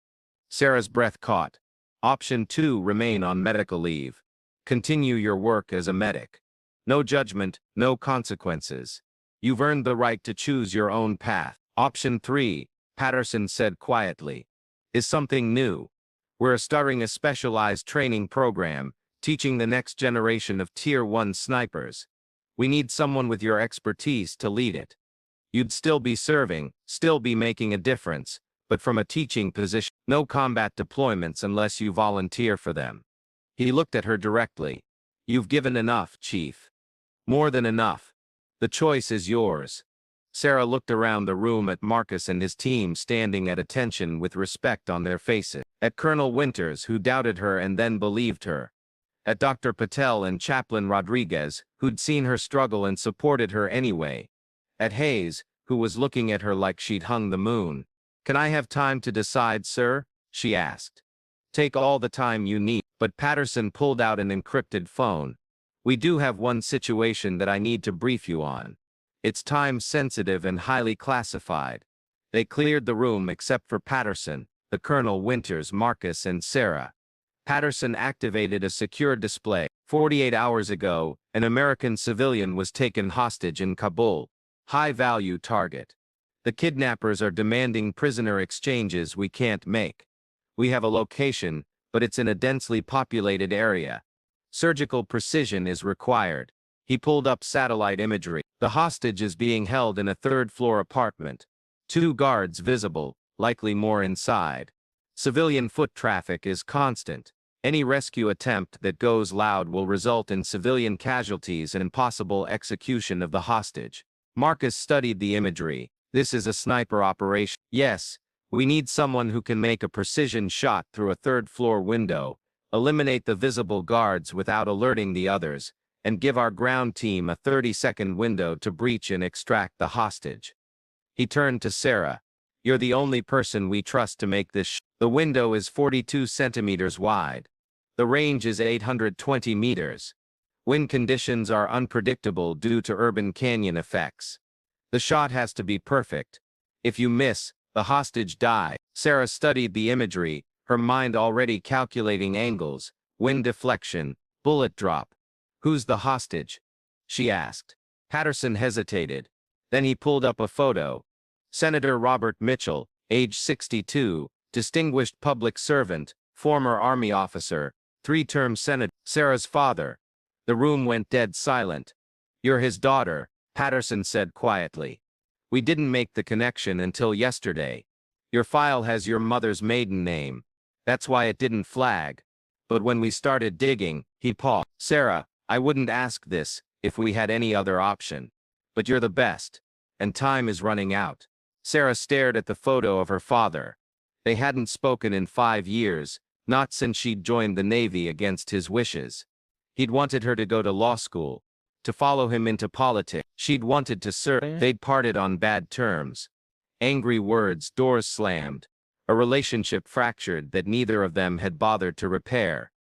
Sarah's breath caught. Option 2, remain on medical leave. Continue your work as a medic. No judgment, no consequences. You've earned the right to choose your own path. Option 3, Patterson said quietly, is something new. We're starting a specialized training program, teaching the next generation of Tier 1 snipers. We need someone with your expertise to lead it. You'd still be serving, still be making a difference, but from a teaching position. No combat deployments unless you volunteer for them. He looked at her directly. You've given enough, Chief. More than enough. The choice is yours. Sarah looked around the room at Marcus and his team standing at attention with respect on their faces. At Colonel Winters, who doubted her and then believed her. At Dr. Patel and Chaplain Rodriguez, who'd seen her struggle and supported her anyway. At Hayes, who was looking at her like she'd hung the moon. Can I have time to decide, sir? She asked. Take all the time you need. But Patterson pulled out an encrypted phone. We do have one situation that I need to brief you on. It's time-sensitive and highly classified. They cleared the room except for Patterson, the Colonel Winters, Marcus, and Sarah. Patterson activated a secure display. 48 hours ago, an American civilian was taken hostage in Kabul. High-value target. The kidnappers are demanding prisoner exchanges we can't make. We have a location, but it's in a densely populated area. Surgical precision is required. He pulled up satellite imagery. The hostage is being held in a third-floor apartment. 2 guards visible, likely more inside. Civilian foot traffic is constant. Any rescue attempt that goes loud will result in civilian casualties and possible execution of the hostage. Marcus studied the imagery. This is a sniper operation. Yes, we need someone who can make a precision shot through a third-floor window, eliminate the visible guards without alerting the others, and give our ground team a 30-second window to breach and extract the hostage. He turned to Sarah. You're the only person we trust to make this. The window is 42 centimeters wide. The range is 820 meters. Wind conditions are unpredictable due to urban canyon effects. The shot has to be perfect. If you miss, the hostage dies. Sarah studied the imagery, her mind already calculating angles, wind deflection, bullet drop. Who's the hostage? She asked. Patterson hesitated. Then he pulled up a photo. Senator Robert Mitchell, age 62, distinguished public servant, former Army officer, 3-term senator. Sarah's father. The room went dead silent. You're his daughter, Patterson said quietly. We didn't make the connection until yesterday. Your file has your mother's maiden name. That's why it didn't flag. But when we started digging, he paused. Sarah, I wouldn't ask this if we had any other option. But you're the best. And time is running out. Sarah stared at the photo of her father. They hadn't spoken in 5 years, not since she'd joined the Navy against his wishes. He'd wanted her to go to law school, to follow him into politics. She'd wanted to serve. They'd parted on bad terms. Angry words, doors slammed. A relationship fractured that neither of them had bothered to repair.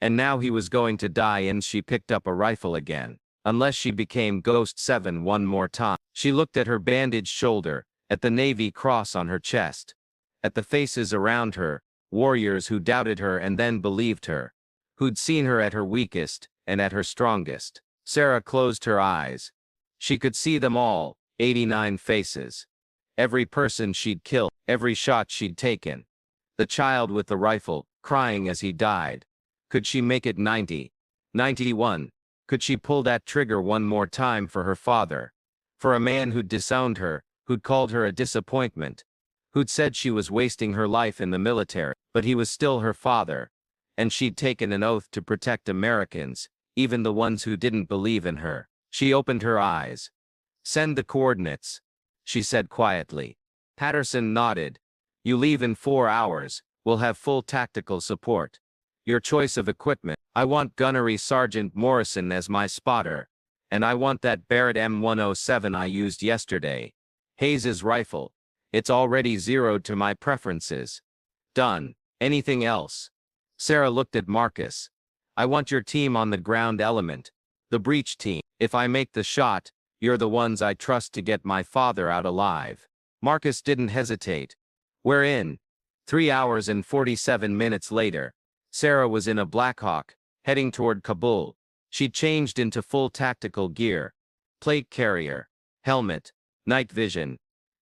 And now he was going to die and she picked up a rifle again. Unless she became Ghost 7 one more time. She looked at her bandaged shoulder, at the Navy cross on her chest. At the faces around her, warriors who doubted her and then believed her. Who'd seen her at her weakest, and at her strongest. Sarah closed her eyes. She could see them all, 89 faces. Every person she'd killed, every shot she'd taken. The child with the rifle, crying as he died. Could she make it 90? 91? Could she pull that trigger one more time for her father? For a man who'd disowned her, who'd called her a disappointment. Who'd said she was wasting her life in the military, but he was still her father. And she'd taken an oath to protect Americans, even the ones who didn't believe in her. She opened her eyes. Send the coordinates, she said quietly. Patterson nodded. You leave in 4 hours, we'll have full tactical support. Your choice of equipment. I want Gunnery Sergeant Morrison as my spotter. And I want that Barrett M107 I used yesterday. Hayes's rifle. It's already zeroed to my preferences. Done. Anything else? Sarah looked at Marcus. I want your team on the ground element. The breach team. If I make the shot, you're the ones I trust to get my father out alive. Marcus didn't hesitate. We're in. 3 hours and 47 minutes later. Sarah was in a Blackhawk, heading toward Kabul. She changed into full tactical gear. Plate carrier. Helmet. Night vision.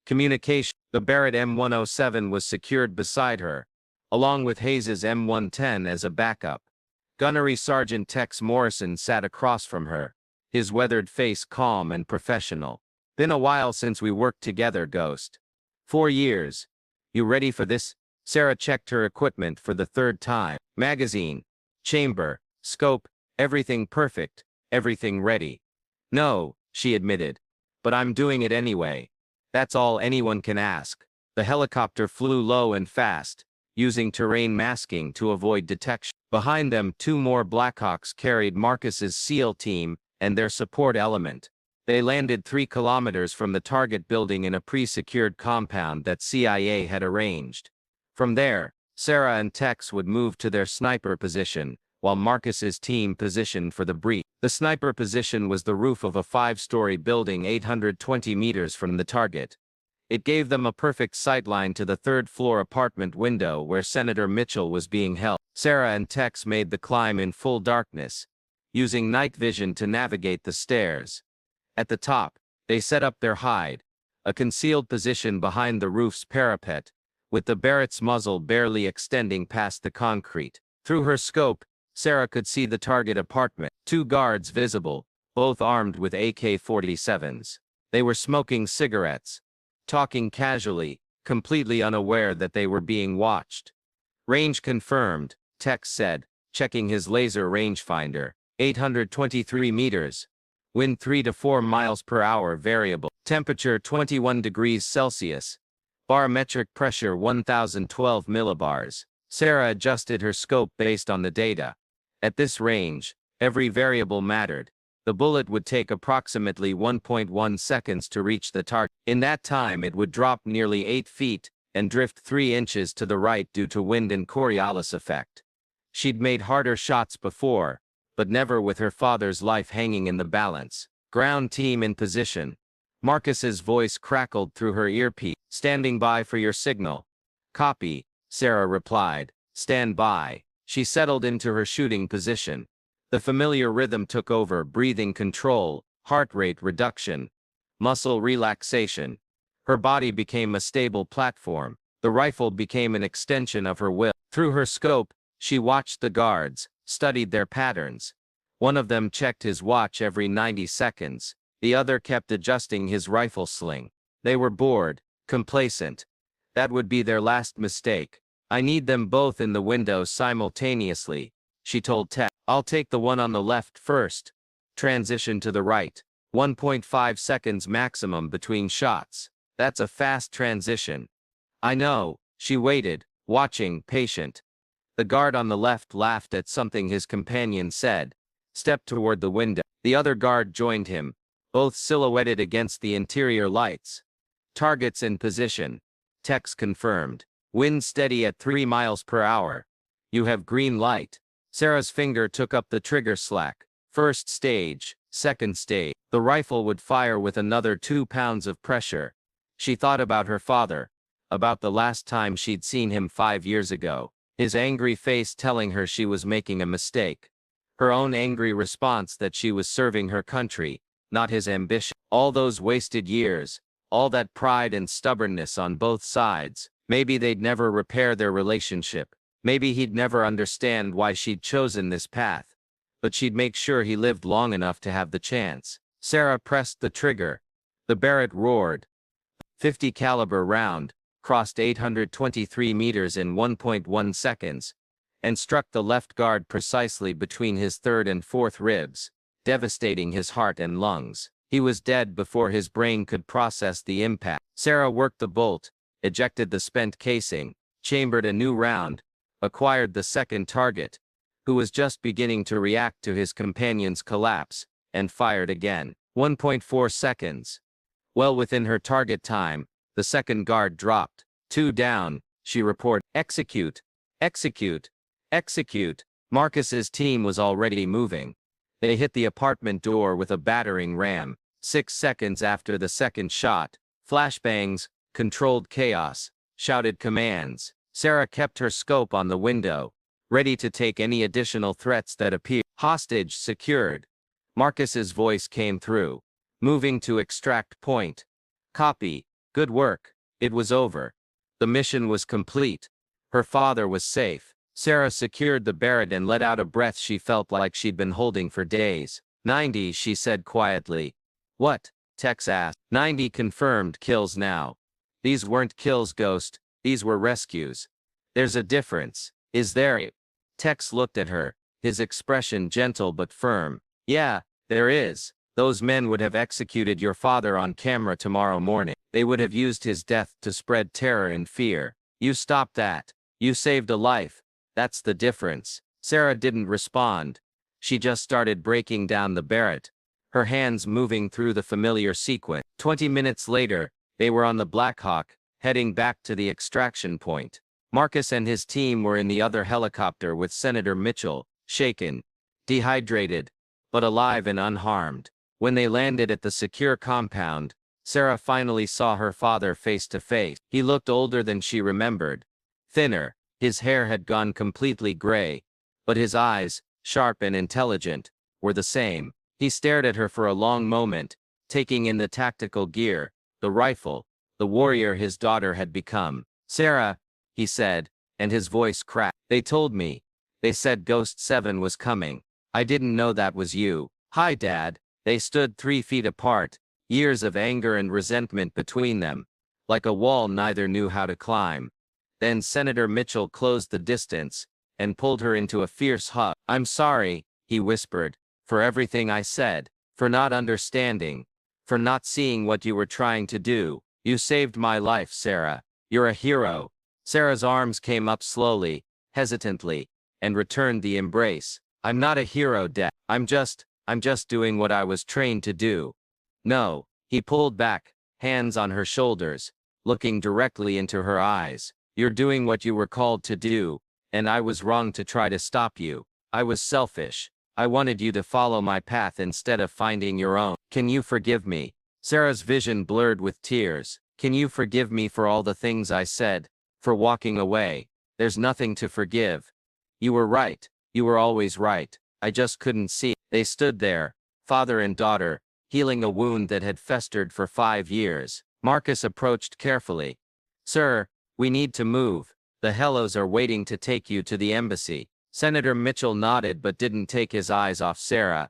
Communication. The Barrett M107 was secured beside her, along with Hayes's M110 as a backup. Gunnery Sergeant Tex Morrison sat across from her, his weathered face calm and professional. "Been a while since we worked together, Ghost." 4 years. "You ready for this?" Sarah checked her equipment for the third time. Magazine, chamber, scope, everything perfect, everything ready. "No," she admitted. "But I'm doing it anyway. That's all anyone can ask." The helicopter flew low and fast, using terrain masking to avoid detection. Behind them, 2 more Blackhawks carried Marcus's SEAL team and their support element. They landed 3 kilometers from the target building in a pre-secured compound that CIA had arranged. From there, Sarah and Tex would move to their sniper position, while Marcus's team positioned for the breach. The sniper position was the roof of a 5-story building 820 meters from the target. It gave them a perfect sightline to the 3rd-floor apartment window where Senator Mitchell was being held. Sarah and Tex made the climb in full darkness, using night vision to navigate the stairs. At the top, they set up their hide, a concealed position behind the roof's parapet, with the Barrett's muzzle barely extending past the concrete. Through her scope, Sarah could see the target apartment. 2 guards visible, both armed with AK-47s. They were smoking cigarettes, talking casually, completely unaware that they were being watched. "Range confirmed," Tex said, checking his laser rangefinder. 823 meters. Wind 3 to 4 miles per hour variable. Temperature 21 degrees Celsius. Barometric pressure 1012 millibars. Sarah adjusted her scope based on the data. At this range, every variable mattered. The bullet would take approximately 1.1 seconds to reach the target. In that time, it would drop nearly 8 feet and drift 3 inches to the right due to wind and Coriolis effect. She'd made harder shots before, but never with her father's life hanging in the balance. "Ground team in position." Marcus's voice crackled through her earpiece. "Standing by for your signal." "Copy," Sarah replied. "Stand by." She settled into her shooting position. The familiar rhythm took over: breathing control, heart rate reduction, muscle relaxation. Her body became a stable platform. The rifle became an extension of her will. Through her scope, she watched the guards, studied their patterns. One of them checked his watch every 90 seconds. The other kept adjusting his rifle sling. They were bored, complacent. That would be their last mistake. "I need them both in the window simultaneously," she told Ted. "I'll take the one on the left first. Transition to the right. 1.5 seconds maximum between shots. That's a fast transition." "I know." She waited, watching, patient. The guard on the left laughed at something his companion said, stepped toward the window. The other guard joined him, both silhouetted against the interior lights. "Targets in position." Tex confirmed. "Wind steady at 3 miles per hour. You have green light." Sarah's finger took up the trigger slack. First stage, second stage. The rifle would fire with another 2 pounds of pressure. She thought about her father, about the last time she'd seen him 5 years ago. His angry face telling her she was making a mistake. Her own angry response that she was serving her country, not his ambition. All those wasted years, all that pride and stubbornness on both sides. Maybe they'd never repair their relationship. Maybe he'd never understand why she'd chosen this path. But she'd make sure he lived long enough to have the chance. Sarah pressed the trigger. The Barrett roared. 50 caliber round crossed 823 meters in 1.1 seconds, and struck the left guard precisely between his 3rd and 4th ribs, devastating his heart and lungs. He was dead before his brain could process the impact. Sarah worked the bolt, ejected the spent casing, chambered a new round, acquired the second target, who was just beginning to react to his companion's collapse, and fired again. 1.4 seconds. Well within her target time, the second guard dropped. 2 down, she reported. "Execute, execute, execute." Marcus's team was already moving. They hit the apartment door with a battering ram. 6 seconds after the second shot, flashbangs, controlled chaos, shouted commands. Sarah kept her scope on the window, ready to take any additional threats that appeared. "Hostage secured." Marcus's voice came through. "Moving to extract point." "Copy. Good work." It was over. The mission was complete. Her father was safe. Sarah secured the Barrett and let out a breath she felt like she'd been holding for days. 90, she said quietly. What? Tex asked. 90 confirmed kills now. These weren't kills, Ghost. These were rescues. There's a difference. Is there? Tex looked at her, his expression gentle but firm. Yeah, there is. Those men would have executed your father on camera tomorrow morning. They would have used his death to spread terror and fear. You stopped that. You saved a life. That's the difference. Sarah didn't respond. She just started breaking down the Barrett, her hands moving through the familiar sequence. 20 minutes later, they were on the Blackhawk, heading back to the extraction point. Marcus and his team were in the other helicopter with Senator Mitchell, shaken, dehydrated, but alive and unharmed. When they landed at the secure compound, Sarah finally saw her father face to face. He looked older than she remembered. Thinner, his hair had gone completely gray, but his eyes, sharp and intelligent, were the same. He stared at her for a long moment, taking in the tactical gear, the rifle, the warrior his daughter had become. Sarah, he said, and his voice cracked. They told me. They said Ghost 7 was coming. I didn't know that was you. Hi, Dad. They stood 3 feet apart, years of anger and resentment between them, like a wall neither knew how to climb. Then Senator Mitchell closed the distance and pulled her into a fierce hug. I'm sorry, he whispered, for everything I said, for not understanding, for not seeing what you were trying to do. You saved my life, Sarah. You're a hero. Sarah's arms came up slowly, hesitantly, and returned the embrace. I'm not a hero, Dad. I'm just doing what I was trained to do. No, he pulled back, hands on her shoulders, looking directly into her eyes. You're doing what you were called to do, and I was wrong to try to stop you. I was selfish. I wanted you to follow my path instead of finding your own. Can you forgive me? Sarah's vision blurred with tears. Can you forgive me for all the things I said, for walking away? There's nothing to forgive. You were right. You were always right. I just couldn't see. They stood there, father and daughter, healing a wound that had festered for 5 years. Marcus approached carefully. Sir, we need to move. The Hellos are waiting to take you to the embassy. Senator Mitchell nodded but didn't take his eyes off Sarah.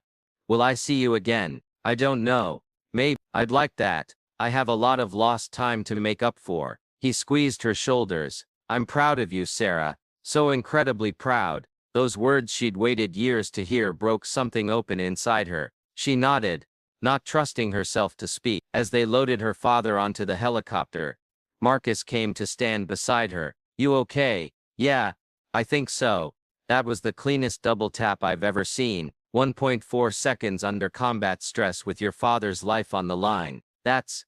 Will I see you again? I don't know. Maybe. I'd like that. I have a lot of lost time to make up for. He squeezed her shoulders. I'm proud of you, Sarah. So incredibly proud. Those words she'd waited years to hear broke something open inside her. She nodded, not trusting herself to speak. As they loaded her father onto the helicopter, Marcus came to stand beside her. You okay? Yeah, I think so. That was the cleanest double tap I've ever seen. 1.4 seconds under combat stress with your father's life on the line. That's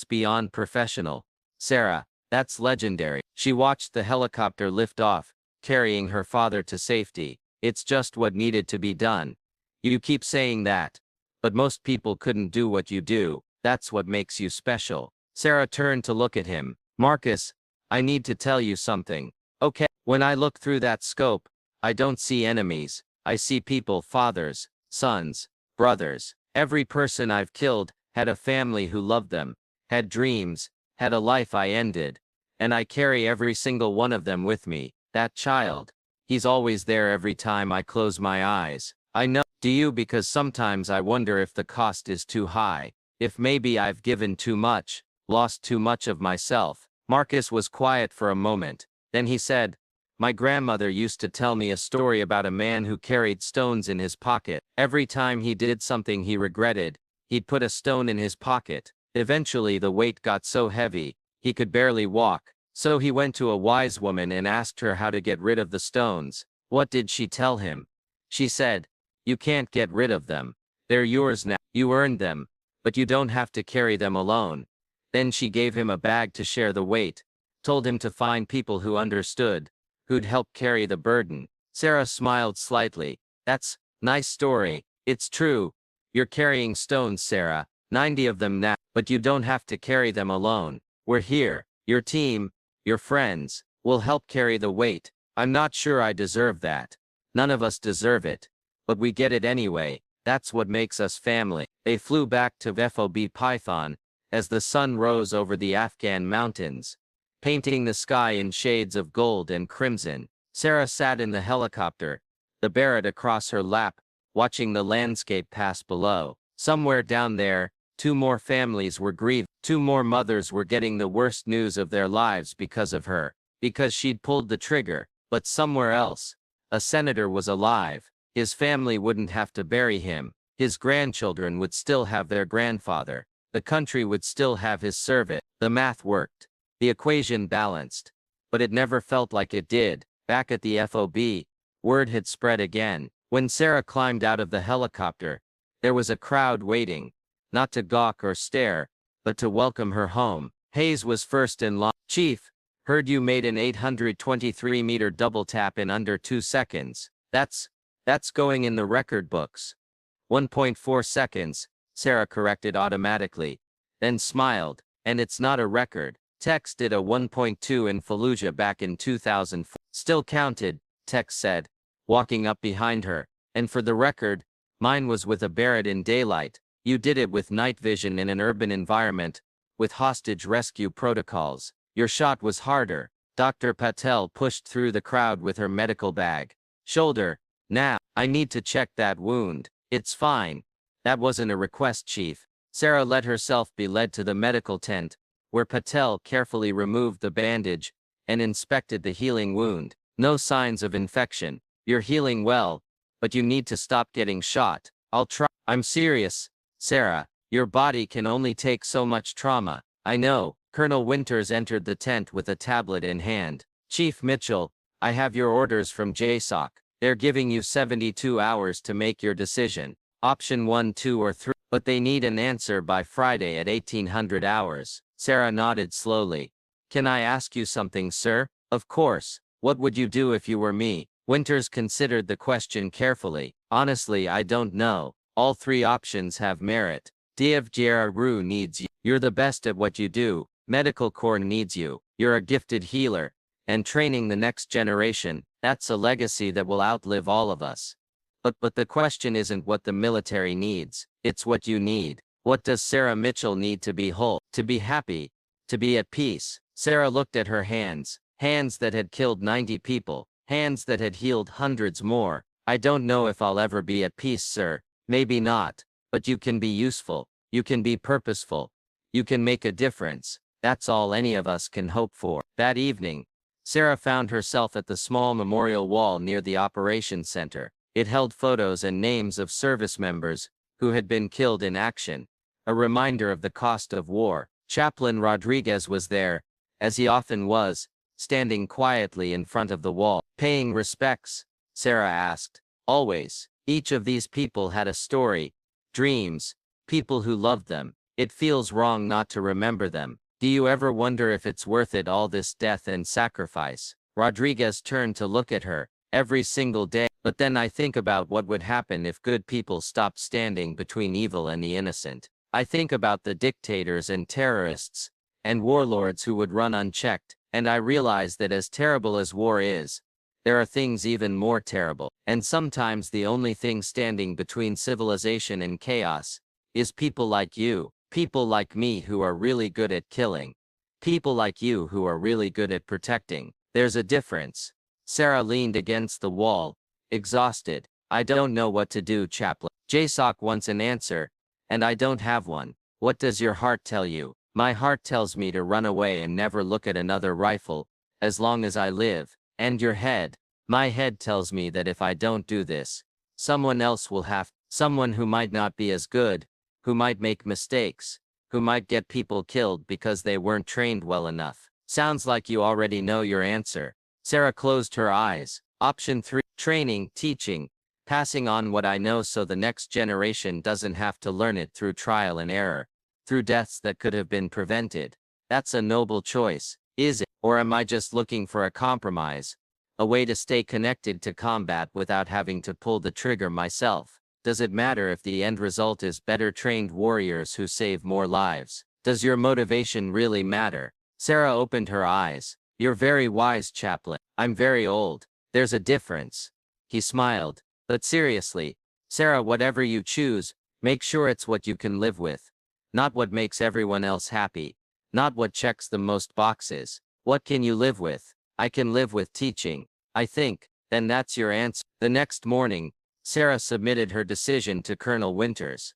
beyond professional. Sarah, that's legendary. She watched the helicopter lift off, carrying her father to safety. It's just what needed to be done. You keep saying that. But most people couldn't do what you do. That's what makes you special. Sarah turned to look at him. Marcus, I need to tell you something. Okay. When I look through that scope, I don't see enemies. I see people, fathers, sons, brothers. Every person I've killed had a family who loved them, had dreams, had a life I ended. And I carry every single one of them with me. That child. He's always there every time I close my eyes. I know. Do you? Because sometimes I wonder if the cost is too high. If maybe I've given too much, lost too much of myself. Marcus was quiet for a moment. Then he said, my grandmother used to tell me a story about a man who carried stones in his pocket. Every time he did something he regretted, he'd put a stone in his pocket. Eventually the weight got so heavy, he could barely walk. So he went to a wise woman and asked her how to get rid of the stones. What did she tell him? She said, you can't get rid of them. They're yours now. You earned them, but you don't have to carry them alone. Then she gave him a bag to share the weight, told him to find people who understood, who'd help carry the burden. Sarah smiled slightly. That's nice story. It's true. You're carrying stones, Sarah. 90 of them now, but you don't have to carry them alone. We're here. Your team, your friends, will help carry the weight. I'm not sure I deserve that. None of us deserve it. But we get it anyway. That's what makes us family. They flew back to FOB Python as the sun rose over the Afghan mountains, painting the sky in shades of gold and crimson. Sarah sat in the helicopter, the Barrett across her lap, watching the landscape pass below. Somewhere down there, 2 more families were grieving. 2 more mothers were getting the worst news of their lives because of her, because she'd pulled the trigger. But somewhere else, a senator was alive. His family wouldn't have to bury him. His grandchildren would still have their grandfather. The country would still have his servant. The math worked. The equation balanced. But it never felt like it did. Back at the FOB, word had spread again. When Sarah climbed out of the helicopter, there was a crowd waiting, not to gawk or stare, but to welcome her home. Hayes was first in line. "Chief, heard you made an 823-meter double tap in under 2 seconds. That's going in the record books." 1.4 seconds, Sarah corrected automatically, then smiled. "And it's not a record. Tex did a 1.2 in Fallujah back in 2004. Still counted," Tex said, walking up behind her. "And for the record, mine was with a Barrett in daylight. You did it with night vision in an urban environment, with hostage rescue protocols. Your shot was harder." Dr. Patel pushed through the crowd with her medical bag. "Shoulder. Now, I need to check that wound." "It's fine. That wasn't a request, Chief." Sarah let herself be led to the medical tent, where Patel carefully removed the bandage and inspected the healing wound. "No signs of infection. You're healing well, but you need to stop getting shot." "I'll try." "I'm serious, Sarah. Your body can only take so much trauma." "I know." Colonel Winters entered the tent with a tablet in hand. "Chief Mitchell, I have your orders from JSOC. They're giving you 72 hours to make your decision. Option 1, 2, or 3. But they need an answer by Friday at 1800 hours. Sarah nodded slowly. "Can I ask you something, sir?" "Of course. What would you do if you were me?" Winters considered the question carefully. "Honestly, I don't know. All 3 options have merit. DEVGRU needs you. You're the best at what you do. Medical Corps needs you. You're a gifted healer. And training the next generation, that's a legacy that will outlive all of us. But the question isn't what the military needs. It's what you need. What does Sarah Mitchell need to be whole, to be happy, to be at peace?" Sarah looked at her hands. Hands that had killed 90 people. Hands that had healed hundreds more. "I don't know if I'll ever be at peace, sir. Maybe not. But you can be useful. You can be purposeful. You can make a difference. That's all any of us can hope for." That evening, Sarah found herself at the small memorial wall near the operations center. It held photos and names of service members who had been killed in action, a reminder of the cost of war. Chaplain Rodriguez was there, as he often was, standing quietly in front of the wall. "Paying respects?" Sarah asked. "Always. Each of these people had a story, dreams, people who loved them. It feels wrong not to remember them. Do you ever wonder if it's worth it, all this death and sacrifice?" Rodriguez turned to look at her. "Every single day. But then I think about what would happen if good people stopped standing between evil and the innocent. I think about the dictators and terrorists and warlords who would run unchecked, and I realize that as terrible as war is, there are things even more terrible. And sometimes the only thing standing between civilization and chaos is people like you, people like me who are really good at killing, people like you who are really good at protecting. There's a difference." Sarah leaned against the wall, exhausted. "I don't know what to do, Chaplain. JSOC wants an answer, and I don't have one. What does your heart tell you?" "My heart tells me to run away and never look at another rifle, as long as I live." "And your head?" "My head tells me that if I don't do this, someone else will have, someone who might not be as good, who might make mistakes, who might get people killed because they weren't trained well enough." "Sounds like you already know your answer." Sarah closed her eyes. Option 3, training, teaching, passing on what I know so the next generation doesn't have to learn it through trial and error, through deaths that could have been prevented. That's a noble choice, is it? Or am I just looking for a compromise? A way to stay connected to combat without having to pull the trigger myself? Does it matter if the end result is better trained warriors who save more lives? Does your motivation really matter? Sarah opened her eyes. "You're very wise, Chaplain. I'm very old. There's a difference." He smiled. "But seriously, Sarah, whatever you choose, make sure it's what you can live with. Not what makes everyone else happy. Not what checks the most boxes. What can you live with?" "I can live with teaching, I think." "Then that's your answer." The next morning, Sarah submitted her decision to Colonel Winters.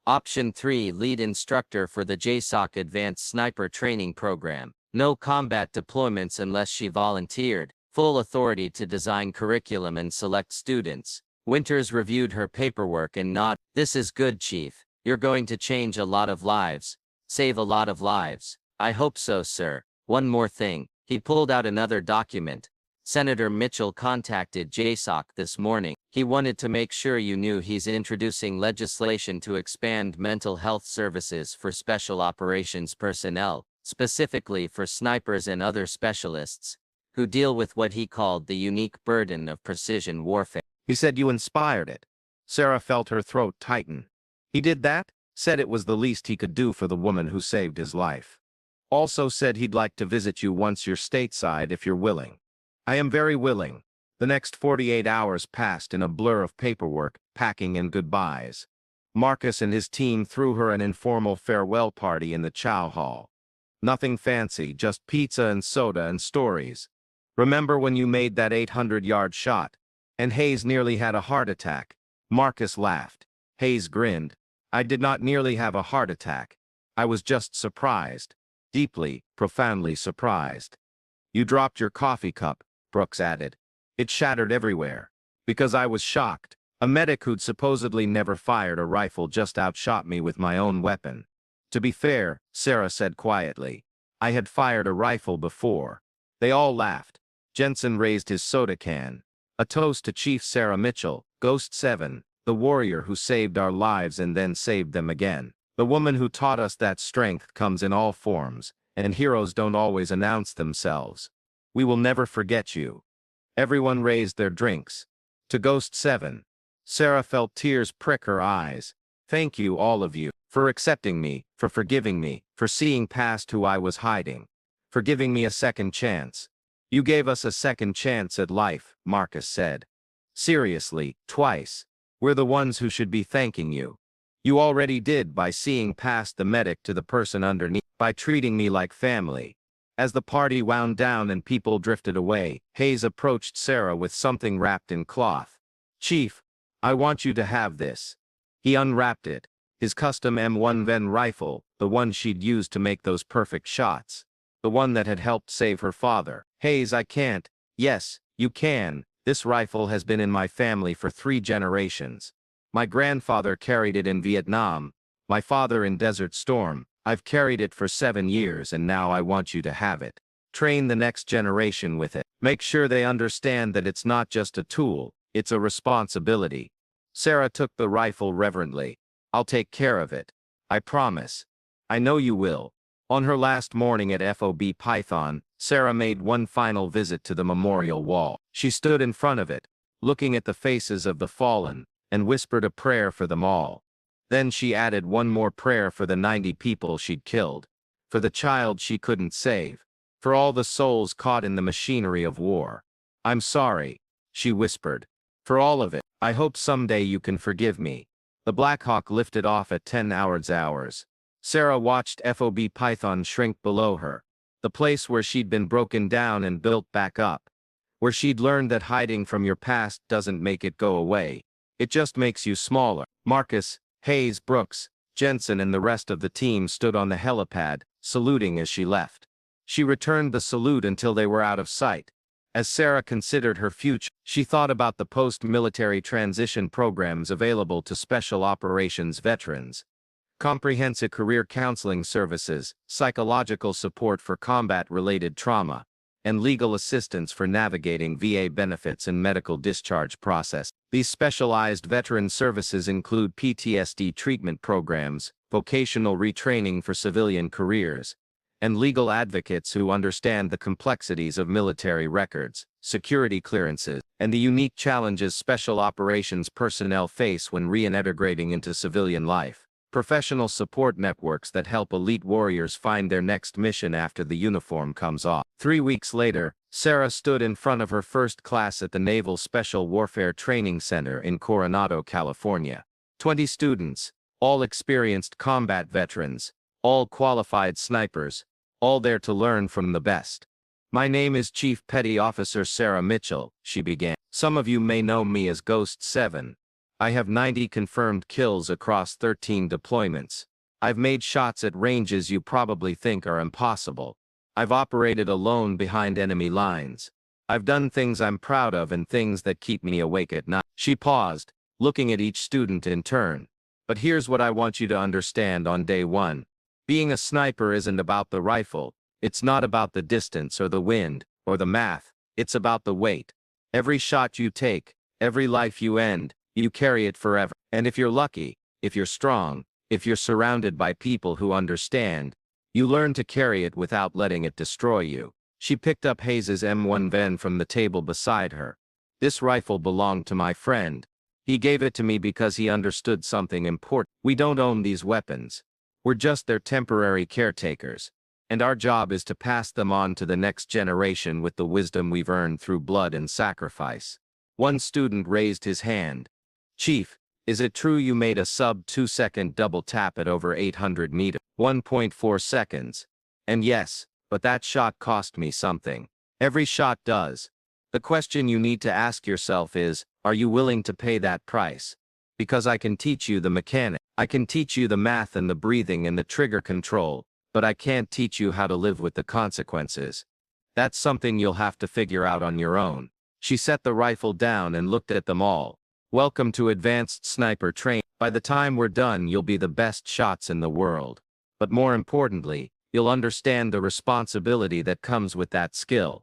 Option 3, lead instructor for the JSOC Advanced Sniper Training Program. No combat deployments unless she volunteered. Full authority to design curriculum and select students. Winters reviewed her paperwork and nodded. This is good, Chief. You're going to change a lot of lives. Save a lot of lives. I hope so, sir. One more thing. He pulled out another document. Senator Mitchell contacted JSOC this morning. He wanted to make sure you knew he's introducing legislation to expand mental health services for special operations personnel, specifically for snipers and other specialists, who deal with what he called the unique burden of precision warfare. He said you inspired it. Sarah felt her throat tighten. He did that? Said it was the least he could do for the woman who saved his life. Also said he'd like to visit you once you're stateside if you're willing. I am very willing. The next 48 hours passed in a blur of paperwork, packing and goodbyes. Marcus and his team threw her an informal farewell party in the chow hall. Nothing fancy, just pizza and soda and stories. Remember when you made that 800-yard shot? And Hayes nearly had a heart attack. Marcus laughed. Hayes grinned. I did not nearly have a heart attack. I was just surprised. Deeply, profoundly surprised. You dropped your coffee cup, Brooks added. It shattered everywhere. Because I was shocked. A medic who'd supposedly never fired a rifle just outshot me with my own weapon. To be fair, Sarah said quietly, I had fired a rifle before. They all laughed. Jensen raised his soda can. A toast to Chief Sarah Mitchell, Ghost 7, the warrior who saved our lives and then saved them again. The woman who taught us that strength comes in all forms, and heroes don't always announce themselves. We will never forget you. Everyone raised their drinks. To Ghost 7. Sarah felt tears prick her eyes. Thank you, all of you, for accepting me, for forgiving me, for seeing past who I was hiding, for giving me a second chance. You gave us a second chance at life, Marcus said. Seriously, twice. We're the ones who should be thanking you. You already did by seeing past the medic to the person underneath, by treating me like family. As the party wound down and people drifted away, Hayes approached Sarah with something wrapped in cloth. Chief, I want you to have this. He unwrapped it. His custom M1 Ven rifle, the one she'd used to make those perfect shots. The one that had helped save her father. Hayes, I can't. Yes, you can. This rifle has been in my family for 3 generations. My grandfather carried it in Vietnam. My father in Desert Storm. I've carried it for 7 years and now I want you to have it. Train the next generation with it. Make sure they understand that it's not just a tool, it's a responsibility. Sarah took the rifle reverently. I'll take care of it. I promise. I know you will. On her last morning at FOB Python, Sarah made one final visit to the memorial wall. She stood in front of it, looking at the faces of the fallen, and whispered a prayer for them all. Then she added one more prayer for the 90 people she'd killed, for the child she couldn't save, for all the souls caught in the machinery of war. I'm sorry, she whispered, for all of it. I hope someday you can forgive me. The Black Hawk lifted off at 10 hours. Sarah watched FOB Python shrink below her, the place where she'd been broken down and built back up, where she'd learned that hiding from your past doesn't make it go away. It just makes you smaller. Marcus, Hayes, Brooks, Jensen and the rest of the team stood on the helipad, saluting as she left. She returned the salute until they were out of sight. As Sarah considered her future, she thought about the post-military transition programs available to special operations veterans. Comprehensive career counseling services, psychological support for combat-related trauma, and legal assistance for navigating VA benefits and medical discharge process. These specialized veteran services include PTSD treatment programs, vocational retraining for civilian careers, and legal advocates who understand the complexities of military records, security clearances, and the unique challenges special operations personnel face when reintegrating into civilian life. Professional support networks that help elite warriors find their next mission after the uniform comes off. 3 weeks later, Sarah stood in front of her first class at the Naval Special Warfare Training Center in Coronado, California. 20 students, all experienced combat veterans, all qualified snipers, all there to learn from the best. My name is Chief Petty Officer Sarah Mitchell, she began. Some of you may know me as Ghost 7. I have 90 confirmed kills across 13 deployments. I've made shots at ranges you probably think are impossible. I've operated alone behind enemy lines. I've done things I'm proud of and things that keep me awake at night. She paused, looking at each student in turn. But here's what I want you to understand on day one. Being a sniper isn't about the rifle. It's not about the distance or the wind or the math. It's about the weight. Every shot you take, every life you end, you carry it forever. And if you're lucky, if you're strong, if you're surrounded by people who understand, you learn to carry it without letting it destroy you. She picked up Hayes's M1 Ven from the table beside her. This rifle belonged to my friend. He gave it to me because he understood something important. We don't own these weapons. We're just their temporary caretakers. And our job is to pass them on to the next generation with the wisdom we've earned through blood and sacrifice. One student raised his hand. Chief, is it true you made a sub-2-second double tap at over 800 meters? 1.4 seconds. And yes, but that shot cost me something. Every shot does. The question you need to ask yourself is, are you willing to pay that price? Because I can teach you the mechanic. I can teach you the math and the breathing and the trigger control, but I can't teach you how to live with the consequences. That's something you'll have to figure out on your own. She set the rifle down and looked at them all. Welcome to advanced sniper training. By the time we're done, you'll be the best shots in the world. But more importantly, you'll understand the responsibility that comes with that skill.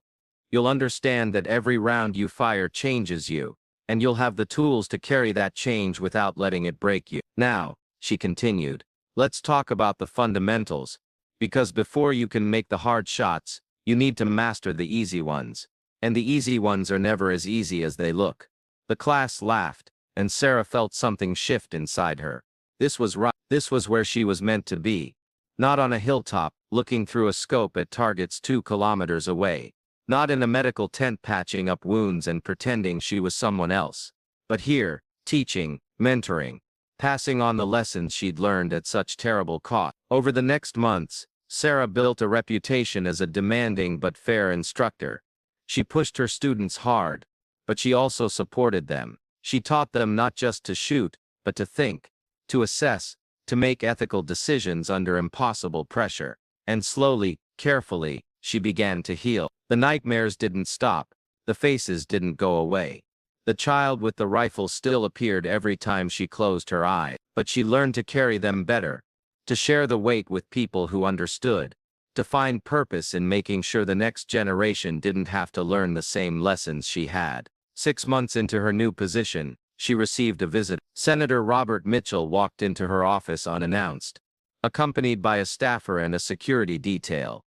You'll understand that every round you fire changes you, and you'll have the tools to carry that change without letting it break you. Now, she continued, let's talk about the fundamentals, because before you can make the hard shots, you need to master the easy ones. And the easy ones are never as easy as they look. The class laughed, and Sarah felt something shift inside her. This was right. This was where she was meant to be. Not on a hilltop, looking through a scope at targets 2 kilometers away. Not in a medical tent patching up wounds and pretending she was someone else. But here, teaching, mentoring, passing on the lessons she'd learned at such terrible cost. Over the next months, Sarah built a reputation as a demanding but fair instructor. She pushed her students hard, but she also supported them. She taught them not just to shoot, but to think, to assess, to make ethical decisions under impossible pressure. And slowly, carefully, she began to heal. The nightmares didn't stop. The faces didn't go away. The child with the rifle still appeared every time she closed her eye, but she learned to carry them better, to share the weight with people who understood, to find purpose in making sure the next generation didn't have to learn the same lessons she had. 6 months into her new position, she received a visit. Senator Robert Mitchell walked into her office unannounced, accompanied by a staffer and a security detail.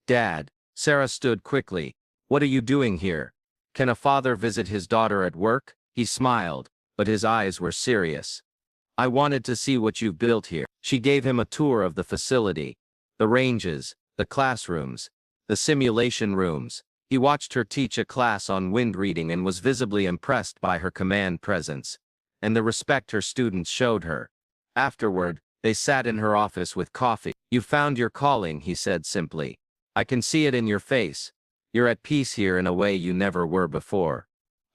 Dad, Sarah stood quickly. What are you doing here? Can a father visit his daughter at work? He smiled, but his eyes were serious. I wanted to see what you've built here. She gave him a tour of the facility, the ranges, the classrooms, the simulation rooms. He watched her teach a class on wind reading and was visibly impressed by her command presence, and the respect her students showed her. Afterward, they sat in her office with coffee. You found your calling, he said simply. I can see it in your face. You're at peace here in a way you never were before.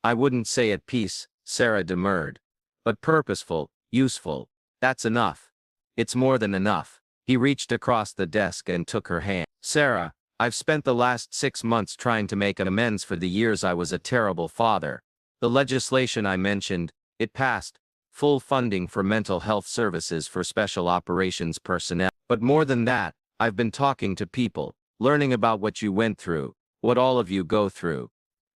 I wouldn't say at peace, Sarah demurred. But purposeful, useful. That's enough. It's more than enough. He reached across the desk and took her hand. Sarah, I've spent the last 6 months trying to make amends for the years I was a terrible father. The legislation I mentioned, it passed. Full funding for mental health services for special operations personnel. But more than that, I've been talking to people, learning about what you went through, what all of you go through.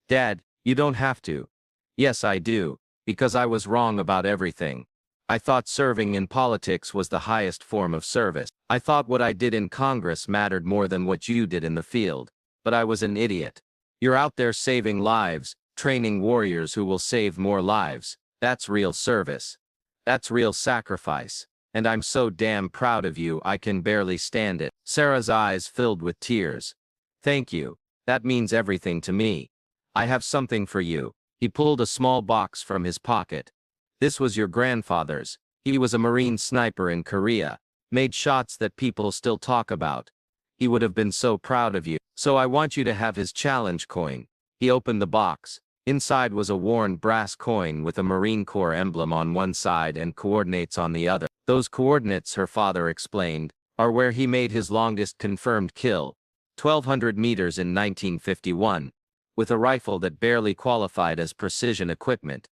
Dad, you don't have to. Yes, I do, because I was wrong about everything. I thought serving in politics was the highest form of service. I thought what I did in Congress mattered more than what you did in the field. But I was an idiot. You're out there saving lives, training warriors who will save more lives. That's real service. That's real sacrifice. And I'm so damn proud of you I can barely stand it. Sarah's eyes filled with tears. Thank you. That means everything to me. I have something for you. He pulled a small box from his pocket. This was your grandfather's. He was a Marine sniper in Korea, made shots that people still talk about. He would have been so proud of you. So I want you to have his challenge coin. He opened the box. Inside was a worn brass coin with a Marine Corps emblem on one side and coordinates on the other. Those coordinates, her father explained, are where he made his longest confirmed kill, 1,200 meters in 1951, with a rifle that barely qualified as precision equipment.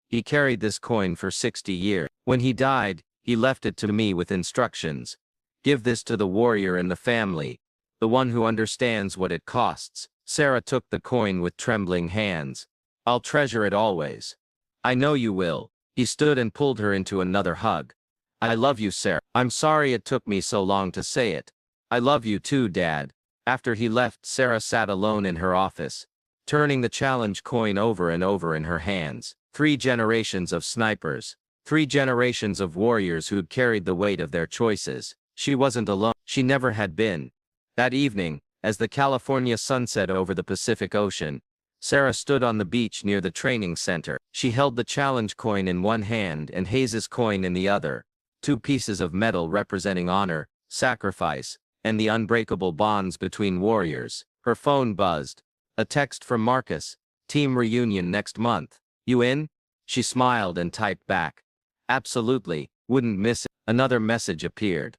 He carried this coin for 60 years. When he died, he left it to me with instructions. Give this to the warrior in the family, the one who understands what it costs. Sarah took the coin with trembling hands. I'll treasure it always. I know you will. He stood and pulled her into another hug. I love you, Sarah. I'm sorry it took me so long to say it. I love you too, Dad. After he left, Sarah sat alone in her office, turning the challenge coin over and over in her hands. 3 generations of snipers. 3 generations of warriors who'd carried the weight of their choices. She wasn't alone. She never had been. That evening, as the California sun set over the Pacific Ocean, Sarah stood on the beach near the training center. She held the challenge coin in one hand and Hayes's coin in the other, 2 pieces of metal representing honor, sacrifice, and the unbreakable bonds between warriors. Her phone buzzed. A text from Marcus. Team reunion next month. You in? She smiled and typed back. Absolutely, wouldn't miss it. Another message appeared.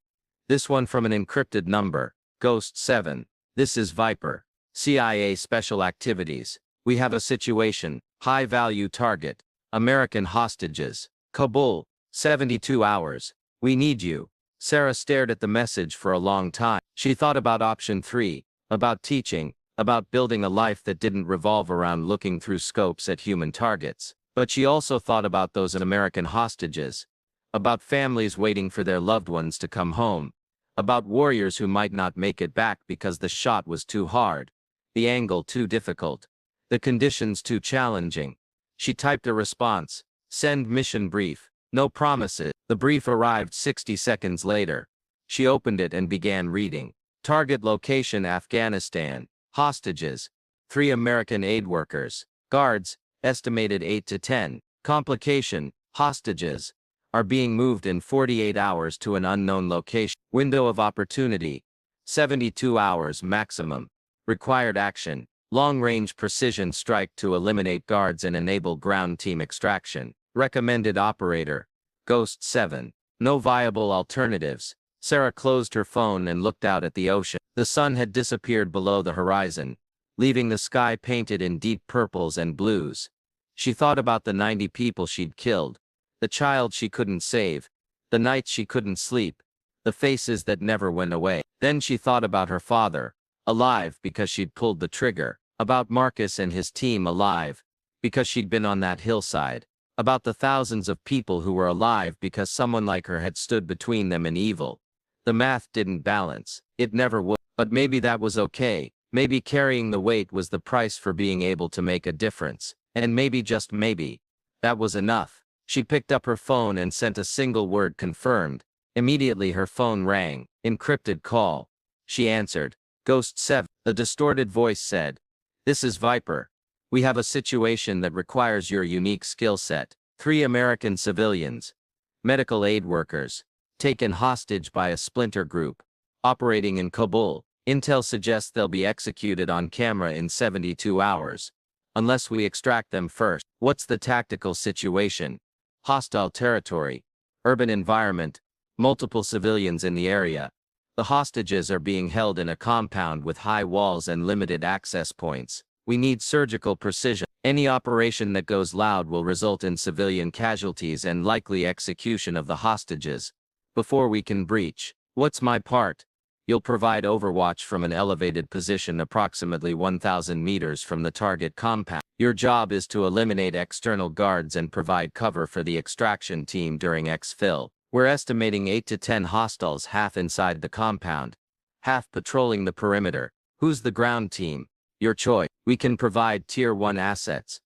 This one from an encrypted number. Ghost 7. This is Viper. CIA Special Activities. We have a situation. High-value target. American hostages. Kabul. 72 hours. We need you. Sarah stared at the message for a long time. She thought about option 3, about teaching, about building a life that didn't revolve around looking through scopes at human targets. But she also thought about those American hostages, about families waiting for their loved ones to come home, about warriors who might not make it back because the shot was too hard, the angle too difficult, the conditions too challenging. She typed a response. Send mission brief. No promises. The brief arrived 60 seconds later. She opened it and began reading. Target location Afghanistan. Hostages. 3 American aid workers. Guards, estimated 8 to 10. Complication, hostages are being moved in 48 hours to an unknown location. Window of opportunity, 72 hours maximum. Required action, long-range precision strike to eliminate guards and enable ground team extraction. Recommended operator, Ghost 7. No viable alternatives. Sarah closed her phone and looked out at the ocean. The sun had disappeared below the horizon, leaving the sky painted in deep purples and blues. She thought about the 90 people she'd killed, the child she couldn't save, the nights she couldn't sleep, the faces that never went away. Then she thought about her father, alive because she'd pulled the trigger, about Marcus and his team alive, because she'd been on that hillside, about the thousands of people who were alive because someone like her had stood between them and evil. The math didn't balance. It never would. But maybe that was okay. Maybe carrying the weight was the price for being able to make a difference. And maybe, just maybe, that was enough. She picked up her phone and sent a single word: confirmed. Immediately her phone rang. Encrypted call. She answered. Ghost 7. The distorted voice said, "This is Viper. We have a situation that requires your unique skill set. 3 American civilians, medical aid workers, taken hostage by a splinter group, operating in Kabul. Intel suggests they'll be executed on camera in 72 hours. Unless we extract them first." What's the tactical situation? Hostile territory, urban environment, multiple civilians in the area. The hostages are being held in a compound with high walls and limited access points. We need surgical precision. Any operation that goes loud will result in civilian casualties and likely execution of the hostages before we can breach. What's my part? You'll provide overwatch from an elevated position approximately 1,000 meters from the target compound. Your job is to eliminate external guards and provide cover for the extraction team during exfil. We're estimating 8 to 10 hostiles, half inside the compound, half patrolling the perimeter. Who's the ground team? Your choice. We can provide Tier 1 assets,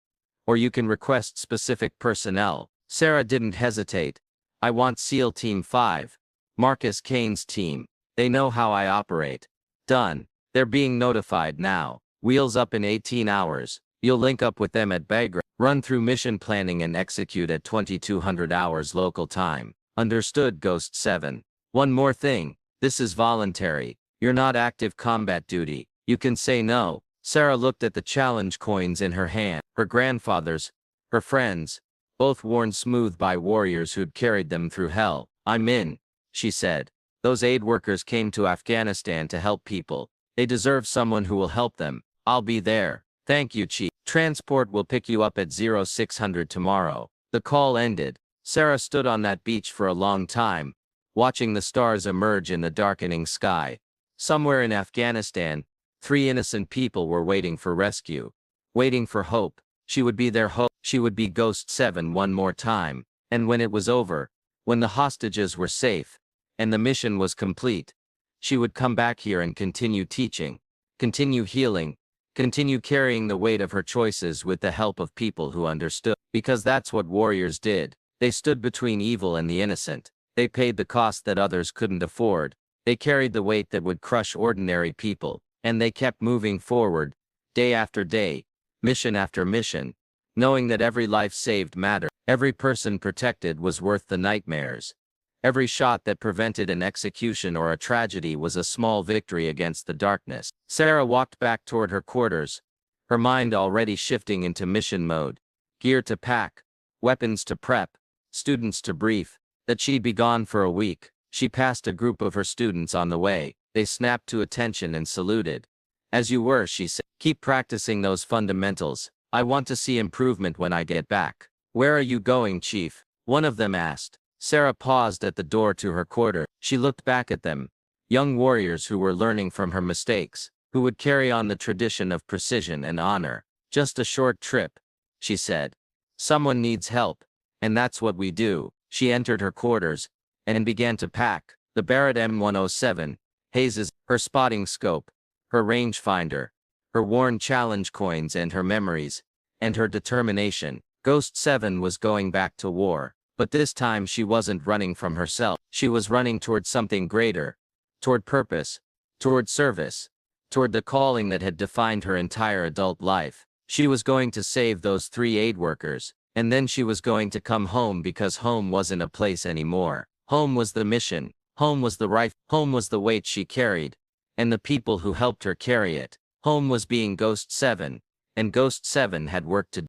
or you can request specific personnel. Sarah didn't hesitate. I want SEAL Team 5. Marcus Kane's team. They know how I operate. Done. They're being notified now. Wheels up in 18 hours. You'll link up with them at DEVGRU. Run through mission planning and execute at 2200 hours local time. Understood, Ghost 7. One more thing. This is voluntary. You're not active combat duty. You can say no. Sarah looked at the challenge coins in her hand. Her grandfathers, her friends, both worn smooth by warriors who'd carried them through hell. "I'm in," she said. "Those aid workers came to Afghanistan to help people. They deserve someone who will help them. I'll be there. Thank you, Chief. Transport will pick you up at 0600 tomorrow." The call ended. Sarah stood on that beach for a long time, watching the stars emerge in the darkening sky. Somewhere in Afghanistan, 3 innocent people were waiting for rescue, waiting for hope. She would be their hope. She would be Ghost 7 one more time. And when it was over, when the hostages were safe, and the mission was complete, she would come back here and continue teaching, continue healing, continue carrying the weight of her choices with the help of people who understood. Because that's what warriors did. They stood between evil and the innocent. They paid the cost that others couldn't afford. They carried the weight that would crush ordinary people. And they kept moving forward, day after day, mission after mission, knowing that every life saved mattered. Every person protected was worth the nightmares. Every shot that prevented an execution or a tragedy was a small victory against the darkness. Sarah walked back toward her quarters, her mind already shifting into mission mode. Gear to pack, weapons to prep, students to brief. That she'd be gone for a week. She passed a group of her students on the way. They snapped to attention and saluted. "As you were," she said. "Keep practicing those fundamentals. I want to see improvement when I get back." "Where are you going, Chief?" one of them asked. Sarah paused at the door to her quarter. She looked back at them, young warriors who were learning from her mistakes, who would carry on the tradition of precision and honor. "Just a short trip," she said. "Someone needs help, and that's what we do." She entered her quarters and began to pack. The Barrett M107, Hayes's, her spotting scope, her rangefinder, her worn challenge coins and her memories, and her determination. Ghost 7 was going back to war, but this time she wasn't running from herself. She was running toward something greater, toward purpose, toward service, toward the calling that had defined her entire adult life. She was going to save those 3 aid workers, and then she was going to come home, because home wasn't a place anymore. Home was the mission. Home was the rifle. Home was the weight she carried, and the people who helped her carry it. Home was being Ghost 7, and Ghost 7 had work to do.